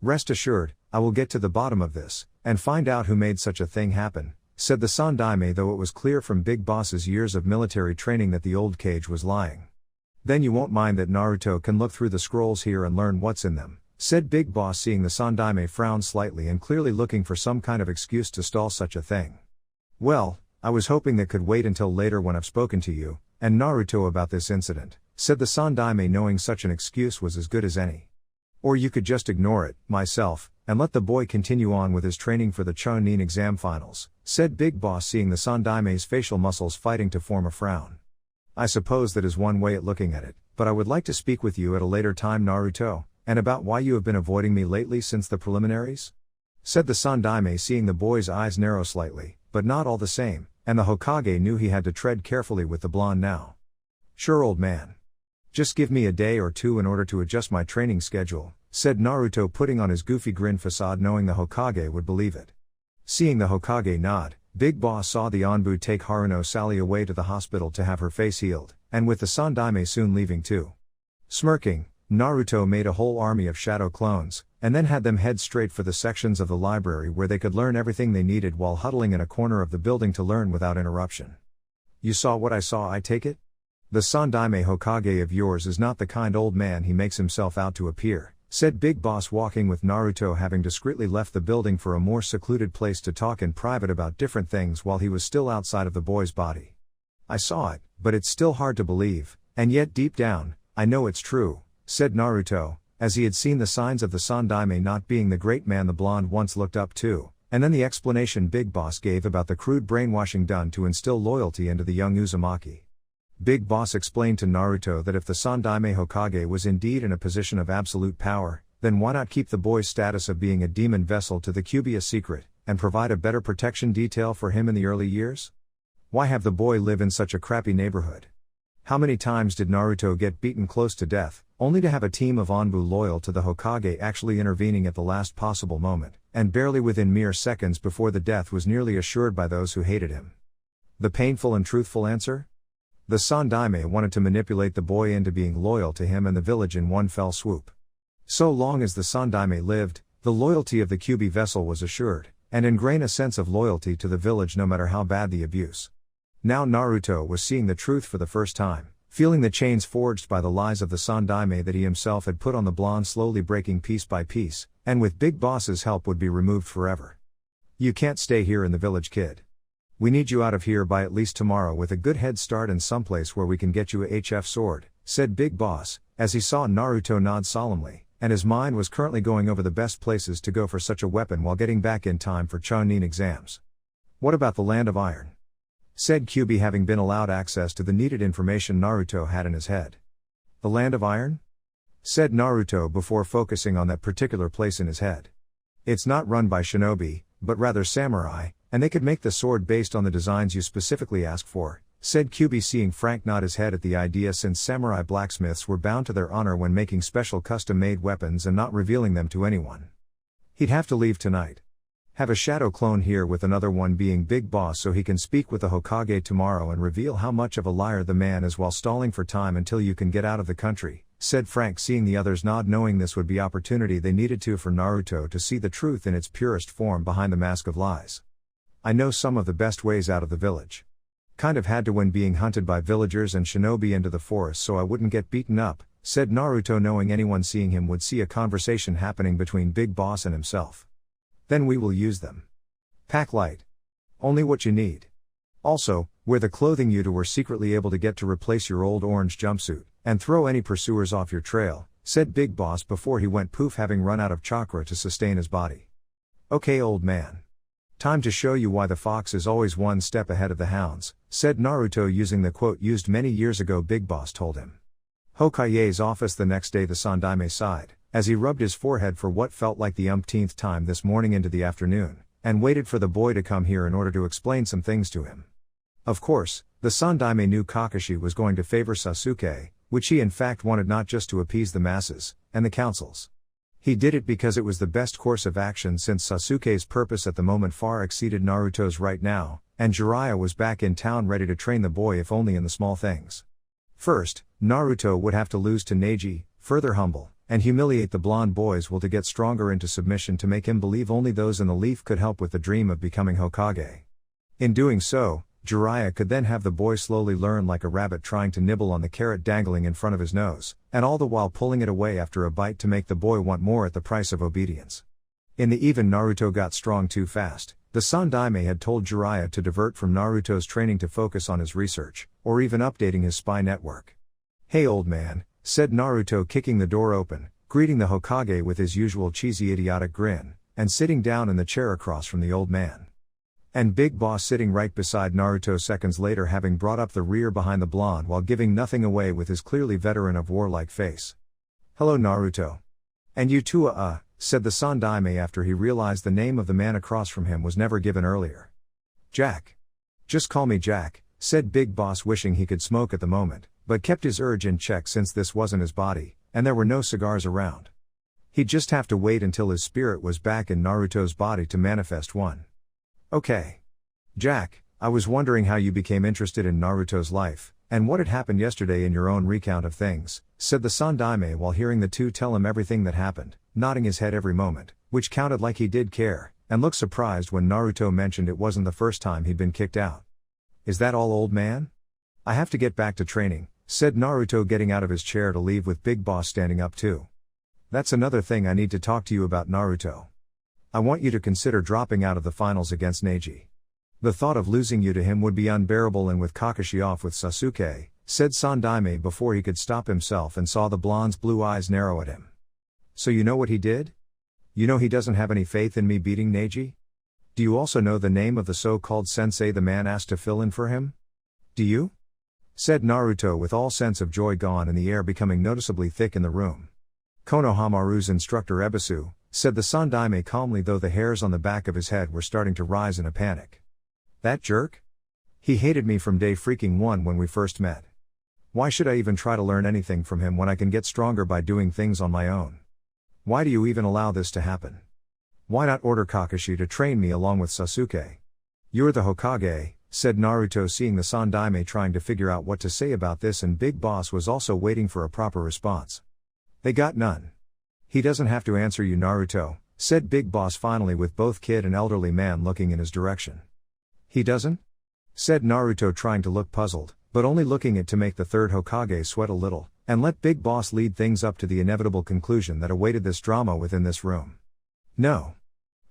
Rest assured, I will get to the bottom of this, and find out who made such a thing happen, said the Sandaime, though it was clear from Big Boss's years of military training that the old cage was lying. Then you won't mind that Naruto can look through the scrolls here and learn what's in them, said Big Boss, seeing the Sandaime frown slightly and clearly looking for some kind of excuse to stall such a thing. Well, I was hoping that could wait until later when I've spoken to you and Naruto about this incident, said the Sandaime, knowing such an excuse was as good as any. Or you could just ignore it, myself, and let the boy continue on with his training for the Chunin exam finals, said Big Boss, seeing the Sandaime's facial muscles fighting to form a frown. I suppose that is one way at looking at it, but I would like to speak with you at a later time, Naruto, and about why you have been avoiding me lately since the preliminaries? Said the Sandaime, seeing the boy's eyes narrow slightly, but not all the same, and the Hokage knew he had to tread carefully with the blonde now. "Sure, old man. Just give me a day or two in order to adjust my training schedule," said Naruto, putting on his goofy grin facade, knowing the Hokage would believe it. Seeing the Hokage nod, Big Boss saw the Anbu take Haruno Sally away to the hospital to have her face healed, and with the Sandaime soon leaving too. Smirking, Naruto made a whole army of shadow clones, and then had them head straight for the sections of the library where they could learn everything they needed while huddling in a corner of the building to learn without interruption. "You saw what I saw, I take it? The Sandaime Hokage of yours is not the kind old man he makes himself out to appear," said Big Boss, walking with Naruto, having discreetly left the building for a more secluded place to talk in private about different things while he was still outside of the boy's body. "I saw it, but it's still hard to believe, and yet deep down, I know it's true," said Naruto, as he had seen the signs of the Sandaime not being the great man the blonde once looked up to, and then the explanation Big Boss gave about the crude brainwashing done to instill loyalty into the young Uzumaki. Big Boss explained to Naruto that if the Sandaime Hokage was indeed in a position of absolute power, then why not keep the boy's status of being a demon vessel to the Kyuubi a secret, and provide a better protection detail for him in the early years? Why have the boy live in such a crappy neighborhood? How many times did Naruto get beaten close to death, only to have a team of Anbu loyal to the Hokage actually intervening at the last possible moment, and barely within mere seconds before the death was nearly assured by those who hated him? The painful and truthful answer? The Sandaime wanted to manipulate the boy into being loyal to him and the village in one fell swoop. So long as the Sandaime lived, the loyalty of the Kyuubi vessel was assured, and ingrain a sense of loyalty to the village no matter how bad the abuse. Now Naruto was seeing the truth for the first time, feeling the chains forged by the lies of the Sandaime that he himself had put on the blonde, slowly breaking piece by piece, and with Big Boss's help would be removed forever. "You can't stay here in the village, kid. We need you out of here by at least tomorrow with a good head start and someplace where we can get you a HF sword," said Big Boss, as he saw Naruto nod solemnly, and his mind was currently going over the best places to go for such a weapon while getting back in time for Chunin exams. "What about the Land of Iron?" said Kyuubi, having been allowed access to the needed information Naruto had in his head. "The Land of Iron?" said Naruto before focusing on that particular place in his head. "It's not run by shinobi, but rather samurai, and they could make the sword based on the designs you specifically asked for," said Kyuubi, seeing Frank nod his head at the idea, since samurai blacksmiths were bound to their honor when making special custom-made weapons and not revealing them to anyone. "He'd have to leave tonight. Have a shadow clone here with another one being Big Boss so he can speak with the Hokage tomorrow and reveal how much of a liar the man is while stalling for time until you can get out of the country," said Frank, seeing the others nod, knowing this would be opportunity they needed to for Naruto to see the truth in its purest form behind the mask of lies. "I know some of the best ways out of the village. Kind of had to when being hunted by villagers and shinobi into the forest so I wouldn't get beaten up," said Naruto, knowing anyone seeing him would see a conversation happening between Big Boss and himself. "Then we will use them. Pack light. Only what you need. Also, wear the clothing you were secretly able to get to replace your old orange jumpsuit, and throw any pursuers off your trail," said Big Boss before he went poof, having run out of chakra to sustain his body. "Okay, old man. Time to show you why the fox is always one step ahead of the hounds," said Naruto, using the quote used many years ago Big Boss told him. Hokage's office the next day. The Sandaime sighed, as he rubbed his forehead for what felt like the umpteenth time this morning into the afternoon, and waited for the boy to come here in order to explain some things to him. Of course, the Sandaime knew Kakashi was going to favor Sasuke, which he in fact wanted, not just to appease the masses and the councils. He did it because it was the best course of action, since Sasuke's purpose at the moment far exceeded Naruto's right now, and Jiraiya was back in town ready to train the boy, if only in the small things. First, Naruto would have to lose to Neji, further humble and humiliate the blonde boys will to get stronger into submission to make him believe only those in the leaf could help with the dream of becoming Hokage. In doing so, Jiraiya could then have the boy slowly learn like a rabbit trying to nibble on the carrot dangling in front of his nose, and all the while pulling it away after a bite to make the boy want more at the price of obedience. In the even Naruto got strong too fast, the Sandaime had told Jiraiya to divert from Naruto's training to focus on his research, or even updating his spy network. "Hey old man," said Naruto, kicking the door open, greeting the Hokage with his usual cheesy idiotic grin, and sitting down in the chair across from the old man. And Big Boss sitting right beside Naruto seconds later, having brought up the rear behind the blonde while giving nothing away with his clearly veteran of warlike face. "Hello Naruto. And you too said the Sandaime after he realized the name of the man across from him was never given earlier. "Jack. Just call me Jack, said Big Boss, wishing he could smoke at the moment, but kept his urge in check since this wasn't his body, and there were no cigars around. He'd just have to wait until his spirit was back in Naruto's body to manifest one. Okay. Jack, I was wondering how you became interested in Naruto's life, and what had happened yesterday in your own recount of things, said the Sandaime while hearing the two tell him everything that happened, nodding his head every moment, which counted like he did care, and looked surprised when Naruto mentioned it wasn't the first time he'd been kicked out. Is that all, old man? I have to get back to training, said Naruto, getting out of his chair to leave with Big Boss standing up too. That's another thing I need to talk to you about, Naruto. I want you to consider dropping out of the finals against Neji. The thought of losing you to him would be unbearable, and with Kakashi off with Sasuke, said Sandaime before he could stop himself and saw the blonde's blue eyes narrow at him. So you know what he did? You know he doesn't have any faith in me beating Neji? Do you also know the name of the so-called sensei the man asked to fill in for him? Do you? Said Naruto with all sense of joy gone and the air becoming noticeably thick in the room. Konohamaru's instructor Ebisu, said the Sandaime calmly, though the hairs on the back of his head were starting to rise in a panic. That jerk? He hated me from day freaking one when we first met. Why should I even try to learn anything from him when I can get stronger by doing things on my own? Why do you even allow this to happen? Why not order Kakashi to train me along with Sasuke? You're the Hokage, said Naruto, seeing the Sandaime trying to figure out what to say about this, and Big Boss was also waiting for a proper response. They got none. He doesn't have to answer you, Naruto, said Big Boss finally, with both kid and elderly man looking in his direction. He doesn't? Said Naruto, trying to look puzzled, but only looking it to make the third Hokage sweat a little, and let Big Boss lead things up to the inevitable conclusion that awaited this drama within this room. No.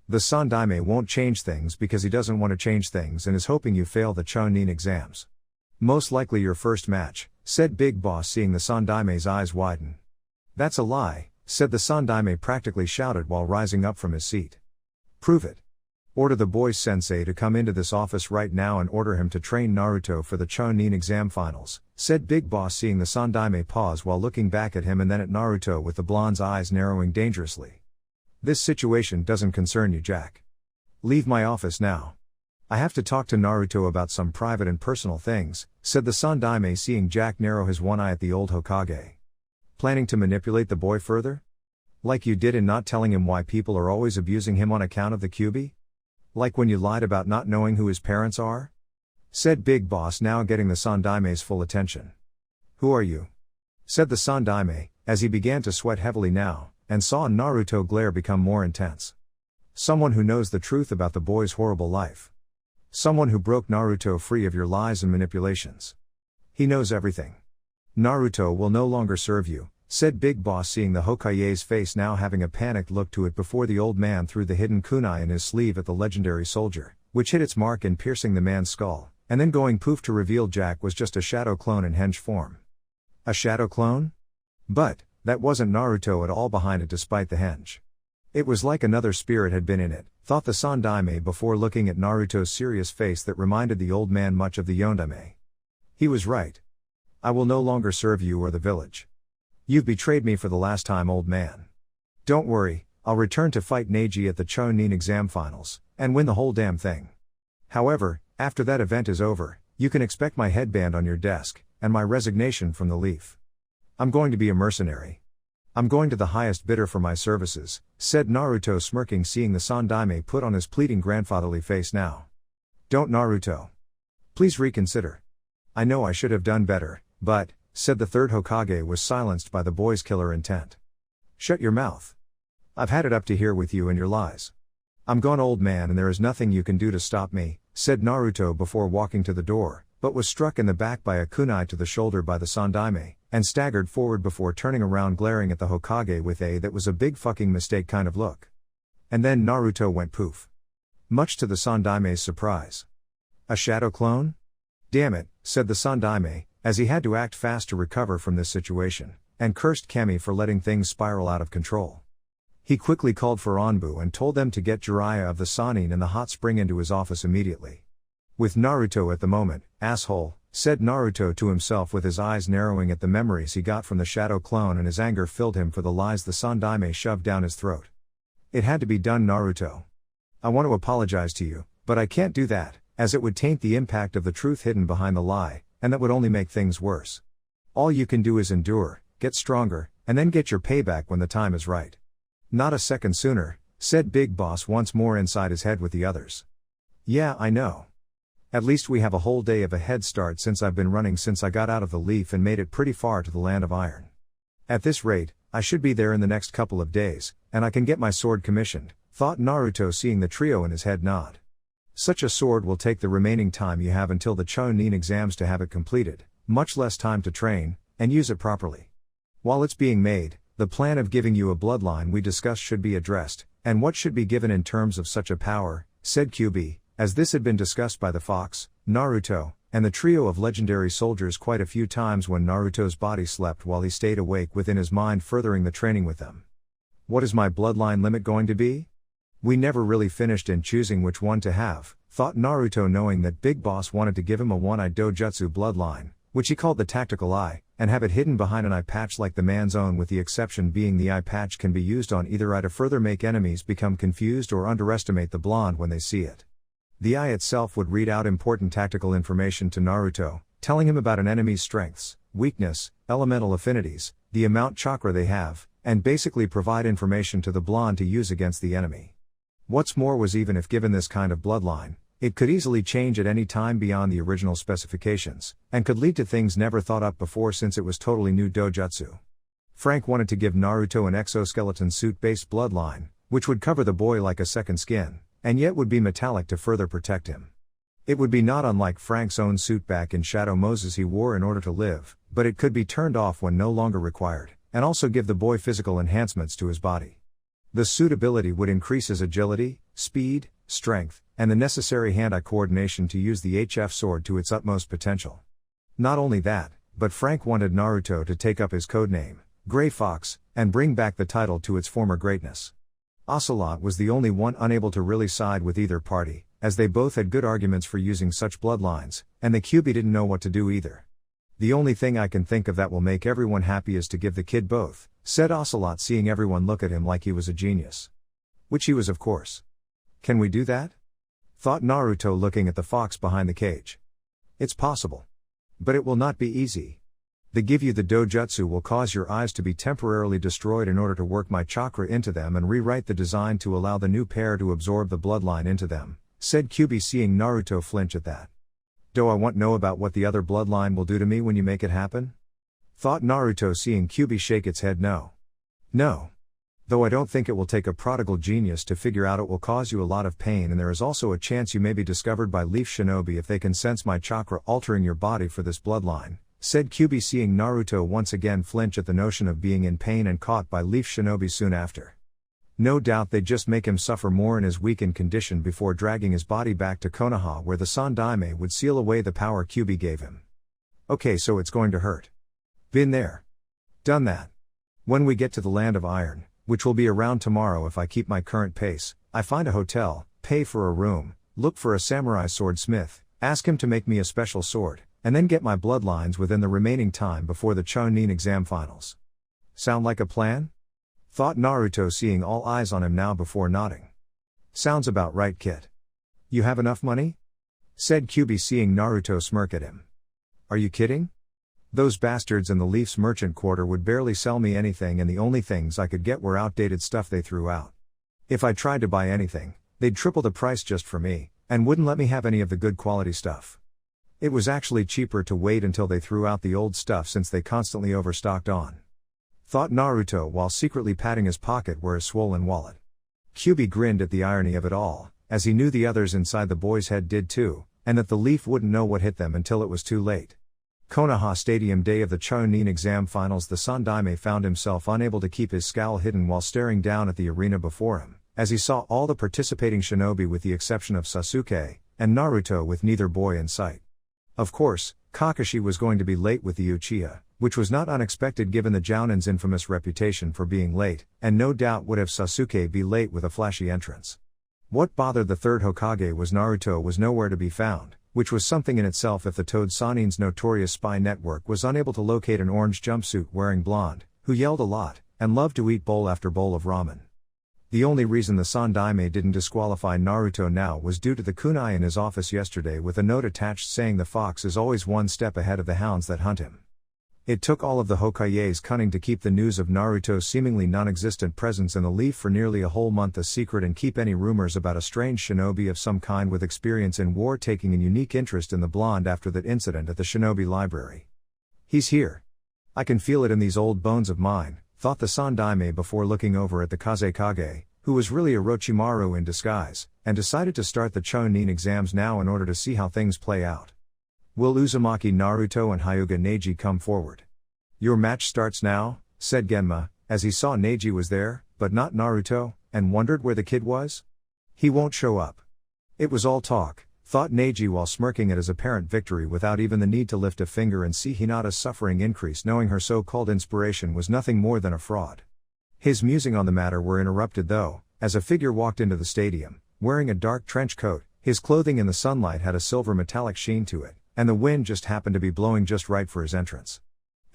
The Sandaime won't change things because he doesn't want to change things and is hoping you fail the Chunin exams. Most likely your first match, said Big Boss, seeing the Sandaime's eyes widen. That's a lie, said the Sandaime, practically shouted while rising up from his seat. Prove it. Order the boys' sensei to come into this office right now and order him to train Naruto for the Chunin exam finals, said Big Boss, seeing the Sandaime pause while looking back at him and then at Naruto with the blonde's eyes narrowing dangerously. This situation doesn't concern you, Jack. Leave my office now. I have to talk to Naruto about some private and personal things, said the Sandaime, seeing Jack narrow his one eye at the old Hokage. Planning to manipulate the boy further? Like you did in not telling him why people are always abusing him on account of the Kyuubi? Like when you lied about not knowing who his parents are? Said Big Boss, now getting the Sandaime's full attention. Who are you? Said the Sandaime, as he began to sweat heavily now, and saw Naruto glare become more intense. Someone who knows the truth about the boy's horrible life. Someone who broke Naruto free of your lies and manipulations. He knows everything. Naruto will no longer serve you, said Big Boss, seeing the Hokage's face now having a panicked look to it before the old man threw the hidden kunai in his sleeve at the legendary soldier, which hit its mark in piercing the man's skull, and then going poof to reveal Jack was just a shadow clone in henge form. A shadow clone? But that wasn't Naruto at all behind it, despite the henge. It was like another spirit had been in it, thought the Sandaime before looking at Naruto's serious face that reminded the old man much of the Yondaime. He was right. I will no longer serve you or the village. You've betrayed me for the last time, old man. Don't worry, I'll return to fight Neji at the Chunin exam finals, and win the whole damn thing. However, after that event is over, you can expect my headband on your desk, and my resignation from the Leaf. I'm going to be a mercenary. I'm going to the highest bidder for my services, said Naruto, smirking, seeing the Sandaime put on his pleading grandfatherly face now. Don't, Naruto. Please reconsider. I know I should have done better, but, said the third Hokage, was silenced by the boy's killer intent. Shut your mouth. I've had it up to here with you and your lies. I'm gone, old man, and there is nothing you can do to stop me, said Naruto before walking to the door, but was struck in the back by a kunai to the shoulder by the Sandaime, and staggered forward before turning around, glaring at the Hokage with a "that was a big fucking mistake" kind of look. And then Naruto went poof. Much to the Sandaime's surprise. A shadow clone? Damn it, said the Sandaime, as he had to act fast to recover from this situation, and cursed Kami for letting things spiral out of control. He quickly called for Anbu and told them to get Jiraiya of the Sannin and the hot spring into his office immediately. With Naruto at the moment, asshole, said Naruto to himself with his eyes narrowing at the memories he got from the shadow clone, and his anger filled him for the lies the Sandaime shoved down his throat. It had to be done, Naruto. I want to apologize to you, but I can't do that, as it would taint the impact of the truth hidden behind the lie, and that would only make things worse. All you can do is endure, get stronger, and then get your payback when the time is right. Not a second sooner, said Big Boss once more inside his head with the others. Yeah, I know. At least we have a whole day of a head start since I've been running since I got out of the leaf and made it pretty far to the land of iron. At this rate, I should be there in the next couple of days, and I can get my sword commissioned, thought Naruto seeing the trio in his head nod. Such a sword will take the remaining time you have until the Chunin exams to have it completed, much less time to train, and use it properly. While it's being made, the plan of giving you a bloodline we discussed should be addressed, and what should be given in terms of such a power, said QB, as this had been discussed by the Fox, Naruto, and the trio of legendary soldiers quite a few times when Naruto's body slept while he stayed awake within his mind furthering the training with them. What is my bloodline limit going to be? We never really finished in choosing which one to have, thought Naruto knowing that Big Boss wanted to give him a one-eyed dojutsu bloodline, which he called the tactical eye, and have it hidden behind an eye patch like the man's own, with the exception being the eye patch can be used on either eye to further make enemies become confused or underestimate the blonde when they see it. The eye itself would read out important tactical information to Naruto, telling him about an enemy's strengths, weakness, elemental affinities, the amount chakra they have, and basically provide information to the blonde to use against the enemy. What's more was, even if given this kind of bloodline, it could easily change at any time beyond the original specifications, and could lead to things never thought up before since it was totally new dojutsu. Frank wanted to give Naruto an exoskeleton suit-based bloodline, which would cover the boy like a second skin, and yet would be metallic to further protect him. It would be not unlike Frank's own suit back in Shadow Moses he wore in order to live, but it could be turned off when no longer required, and also give the boy physical enhancements to his body. The suit ability would increase his agility, speed, strength, and the necessary hand-eye coordination to use the HF sword to its utmost potential. Not only that, but Frank wanted Naruto to take up his codename, Gray Fox, and bring back the title to its former greatness. Ocelot was the only one unable to really side with either party, as they both had good arguments for using such bloodlines, and the QB didn't know what to do either. The only thing I can think of that will make everyone happy is to give the kid both, said Ocelot, seeing everyone look at him like he was a genius. Which he was, of course. Can we do that? Thought Naruto looking at the fox behind the cage. It's possible. But it will not be easy. The give you the dojutsu will cause your eyes to be temporarily destroyed in order to work my chakra into them and rewrite the design to allow the new pair to absorb the bloodline into them, said QB, seeing Naruto flinch at that. Do I want to know about what the other bloodline will do to me when you make it happen? Thought Naruto, seeing QB shake its head no. No. Though I don't think it will take a prodigal genius to figure out it will cause you a lot of pain, and there is also a chance you may be discovered by Leaf Shinobi if they can sense my chakra altering your body for this bloodline, said QB, seeing Naruto once again flinch at the notion of being in pain and caught by Leaf Shinobi soon after. No doubt they'd just make him suffer more in his weakened condition before dragging his body back to Konoha, where the Sandaime would seal away the power QB gave him. Okay, so it's going to hurt. Been there. Done that. When we get to the land of iron, which will be around tomorrow if I keep my current pace, I find a hotel, pay for a room, look for a samurai swordsmith, ask him to make me a special sword, and then get my bloodlines within the remaining time before the Chunin exam finals. Sound like a plan? Thought Naruto, seeing all eyes on him now before nodding. Sounds about right, kid. You have enough money? Said QB, seeing Naruto smirk at him. Are you kidding? Those bastards in the Leaf's merchant quarter would barely sell me anything, and the only things I could get were outdated stuff they threw out. If I tried to buy anything, they'd triple the price just for me, and wouldn't let me have any of the good quality stuff. It was actually cheaper to wait until they threw out the old stuff since they constantly overstocked on. Thought Naruto while secretly patting his pocket where his swollen wallet. QB grinned at the irony of it all, as he knew the others inside the boy's head did too, and that the Leaf wouldn't know what hit them until it was too late. Konoha Stadium day of the Chunin exam finals, the Sandaime found himself unable to keep his scowl hidden while staring down at the arena before him, as he saw all the participating shinobi with the exception of Sasuke, and Naruto with neither boy in sight. Of course, Kakashi was going to be late with the Uchiha, which was not unexpected given the Jounin's infamous reputation for being late, and no doubt would have Sasuke be late with a flashy entrance. What bothered the third Hokage was Naruto was nowhere to be found, which was something in itself if the Toad Sanin's notorious spy network was unable to locate an orange jumpsuit wearing blonde, who yelled a lot, and loved to eat bowl after bowl of ramen. The only reason the Sandaime didn't disqualify Naruto now was due to the kunai in his office yesterday with a note attached saying the fox is always one step ahead of the hounds that hunt him. It took all of the Hokage's cunning to keep the news of Naruto's seemingly non-existent presence in the leaf for nearly a whole month a secret and keep any rumors about a strange shinobi of some kind with experience in war taking a unique interest in the blonde after that incident at the shinobi library. He's here. I can feel it in these old bones of mine, thought the Sandaime before looking over at the Kazekage, who was really Orochimaru in disguise, and decided to start the Chunin exams now in order to see how things play out. Will Uzumaki Naruto and Hyuga Neji come forward? Your match starts now, said Genma, as he saw Neji was there, but not Naruto, and wondered where the kid was? He won't show up. It was all talk, thought Neji while smirking at his apparent victory without even the need to lift a finger and see Hinata's suffering increase knowing her so-called inspiration was nothing more than a fraud. His musing on the matter were interrupted though, as a figure walked into the stadium, wearing a dark trench coat. His clothing in the sunlight had a silver metallic sheen to it, and the wind just happened to be blowing just right for his entrance.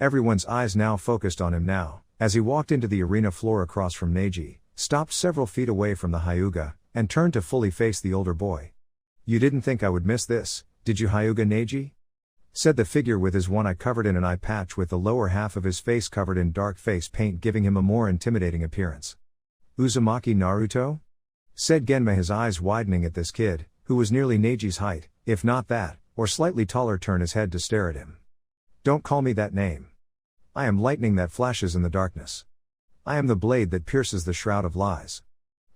Everyone's eyes now focused on him now, as he walked into the arena floor across from Neji, stopped several feet away from the Hyuga, and turned to fully face the older boy. You didn't think I would miss this, did you, Hyuga Neji? Said the figure with his one eye covered in an eye patch with the lower half of his face covered in dark face paint giving him a more intimidating appearance. Uzumaki Naruto? Said Genma, his eyes widening at this kid, who was nearly Neji's height, if not that, or slightly taller. Turn his head to stare at him. Don't call me that name. I am lightning that flashes in the darkness. I am the blade that pierces the shroud of lies.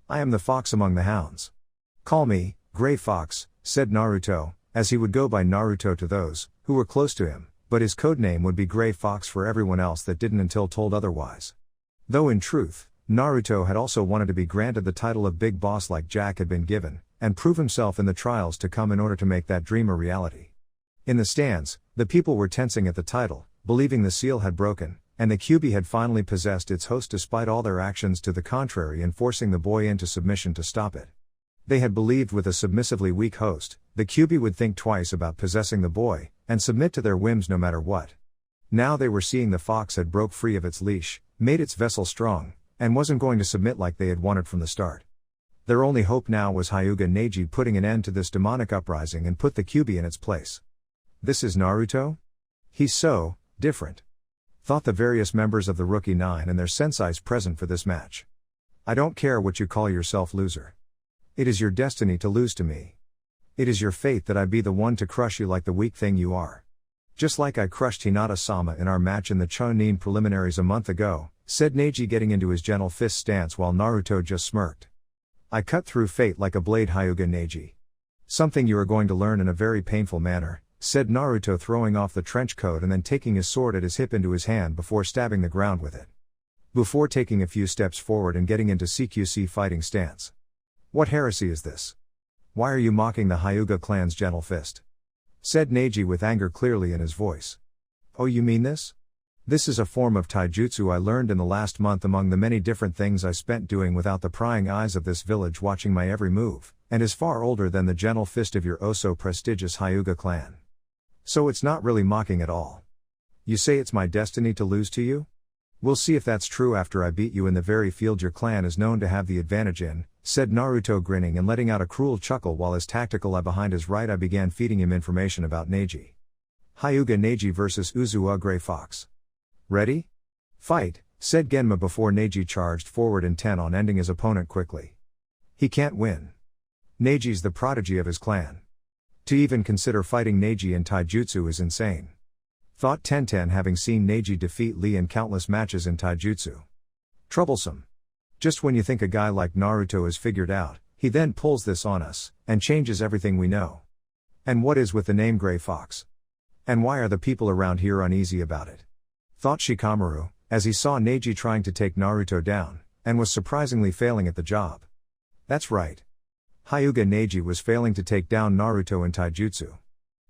I am the fox among the hounds. Call me, Gray Fox, said Naruto, as he would go by Naruto to those who were close to him, but his codename would be Gray Fox for everyone else that didn't until told otherwise. Though in truth, Naruto had also wanted to be granted the title of Big Boss like Jack had been given, and prove himself in the trials to come in order to make that dream a reality. In the stands, the people were tensing at the title, believing the seal had broken, and the Kyuubi had finally possessed its host despite all their actions to the contrary and forcing the boy into submission to stop it. They had believed with a submissively weak host, the Kyuubi would think twice about possessing the boy, and submit to their whims no matter what. Now they were seeing the fox had broke free of its leash, made its vessel strong, and wasn't going to submit like they had wanted from the start. Their only hope now was Hyuga Neji putting an end to this demonic uprising and put the Kyuubi in its place. This is Naruto? He's so different, thought the various members of the Rookie Nine and their sensais present for this match. I don't care what you call yourself, loser. It is your destiny to lose to me. It is your fate that I be the one to crush you like the weak thing you are. Just like I crushed Hinata-sama in our match in the Chunin preliminaries a month ago, said Neji getting into his gentle fist stance while Naruto just smirked. I cut through fate like a blade, Hyuga Neji. Something you are going to learn in a very painful manner, said Naruto throwing off the trench coat and then taking his sword at his hip into his hand before stabbing the ground with it. Before taking a few steps forward and getting into CQC fighting stance. What heresy is this? Why are you mocking the Hyuga clan's gentle fist? Said Neji with anger clearly in his voice. Oh, you mean this? This is a form of taijutsu I learned in the last month among the many different things I spent doing without the prying eyes of this village watching my every move, and is far older than the gentle fist of your oh so prestigious Hyuga clan. So it's not really mocking at all. You say it's my destiny to lose to you? We'll see if that's true after I beat you in the very field your clan is known to have the advantage in, said Naruto grinning and letting out a cruel chuckle while his tactical eye behind his right eye began feeding him information about Neji. Hyuga Neji vs Uzuwa Gray Fox. Ready? Fight, said Genma before Neji charged forward intent on ending his opponent quickly. He can't win. Neji's the prodigy of his clan. To even consider fighting Neji in taijutsu is insane. Thought Tenten having seen Neji defeat Lee in countless matches in taijutsu. Troublesome. Just when you think a guy like Naruto is figured out, he then pulls this on us, and changes everything we know. And what is with the name Gray Fox? And why are the people around here uneasy about it? Thought Shikamaru, as he saw Neji trying to take Naruto down, and was surprisingly failing at the job. That's right. Hyuga Neji was failing to take down Naruto in taijutsu.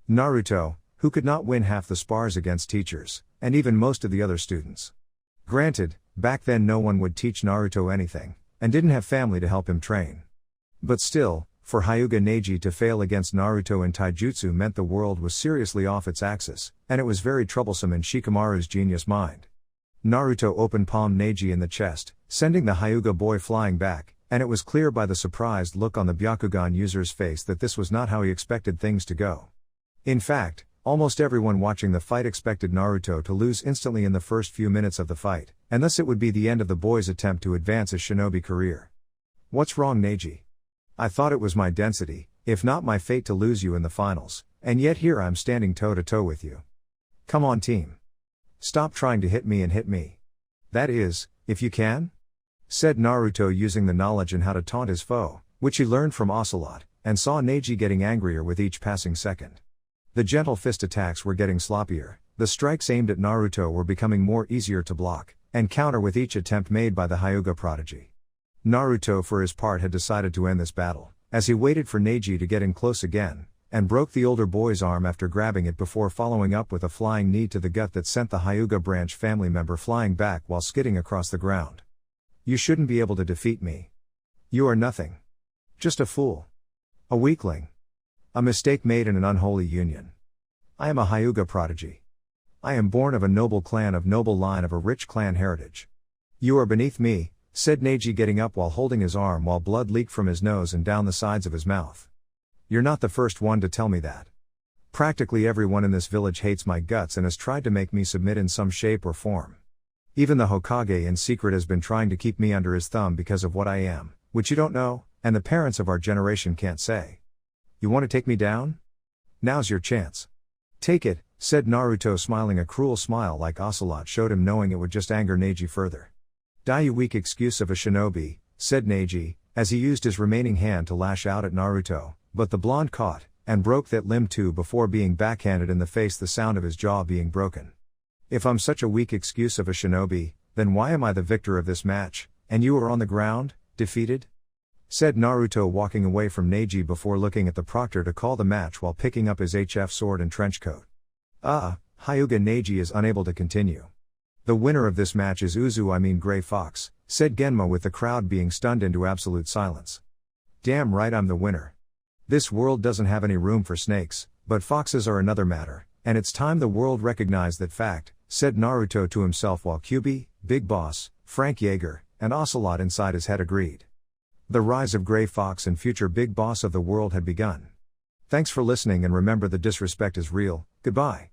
Naruto, who could not win half the spars against teachers, and even most of the other students. Granted, back then no one would teach Naruto anything, and didn't have family to help him train. But still, for Hyuga Neji to fail against Naruto in taijutsu meant the world was seriously off its axis, and it was very troublesome in Shikamaru's genius mind. Naruto open palmed Neji in the chest, sending the Hyuga boy flying back, And it was clear by the surprised look on the Byakugan user's face that this was not how he expected things to go. In fact, almost everyone watching the fight expected Naruto to lose instantly in the first few minutes of the fight, and thus it would be the end of the boy's attempt to advance his shinobi career. What's wrong, Neji? I thought it was my density, if not my fate to lose you in the finals, and yet here I'm standing toe-to-toe with you. Come on, team. Stop trying to hit me and hit me. That is, if you can? Said Naruto, using the knowledge in how to taunt his foe, which he learned from Ocelot, and saw Neji getting angrier with each passing second. The gentle fist attacks were getting sloppier, the strikes aimed at Naruto were becoming more easier to block, and counter with each attempt made by the Hyuga prodigy. Naruto for his part had decided to end this battle, as he waited for Neji to get in close again, and broke the older boy's arm after grabbing it before following up with a flying knee to the gut that sent the Hyuga branch family member flying back while skidding across the ground. You shouldn't be able to defeat me. You are nothing. Just a fool. A weakling. A mistake made in an unholy union. I am a Hyuga prodigy. I am born of a noble clan of noble line of a rich clan heritage. You are beneath me, said Neji, getting up while holding his arm while blood leaked from his nose and down the sides of his mouth. You're not the first one to tell me that. Practically everyone in this village hates my guts and has tried to make me submit in some shape or form. Even the Hokage in secret has been trying to keep me under his thumb because of what I am, which you don't know, and the parents of our generation can't say. You want to take me down? Now's your chance. Take it, said Naruto, smiling a cruel smile like Ocelot showed him, knowing it would just anger Neji further. Die, you weak excuse of a shinobi, said Neji, as he used his remaining hand to lash out at Naruto, but the blonde caught, and broke that limb too before being backhanded in the face, the sound of his jaw being broken. If I'm such a weak excuse of a shinobi, then why am I the victor of this match, and you are on the ground, defeated? Said Naruto, walking away from Neji before looking at the proctor to call the match while picking up his HF sword and trench coat. Hyuga Neji is unable to continue. The winner of this match is Gray Fox, said Genma, with the crowd being stunned into absolute silence. Damn right, I'm the winner. This world doesn't have any room for snakes, but foxes are another matter, and it's time the world recognized that fact, said Naruto to himself while QB, Big Boss, Frank Yeager, and Ocelot inside his head agreed. The rise of Gray Fox and future Big Boss of the world had begun. Thanks for listening, and remember, the disrespect is real. Goodbye.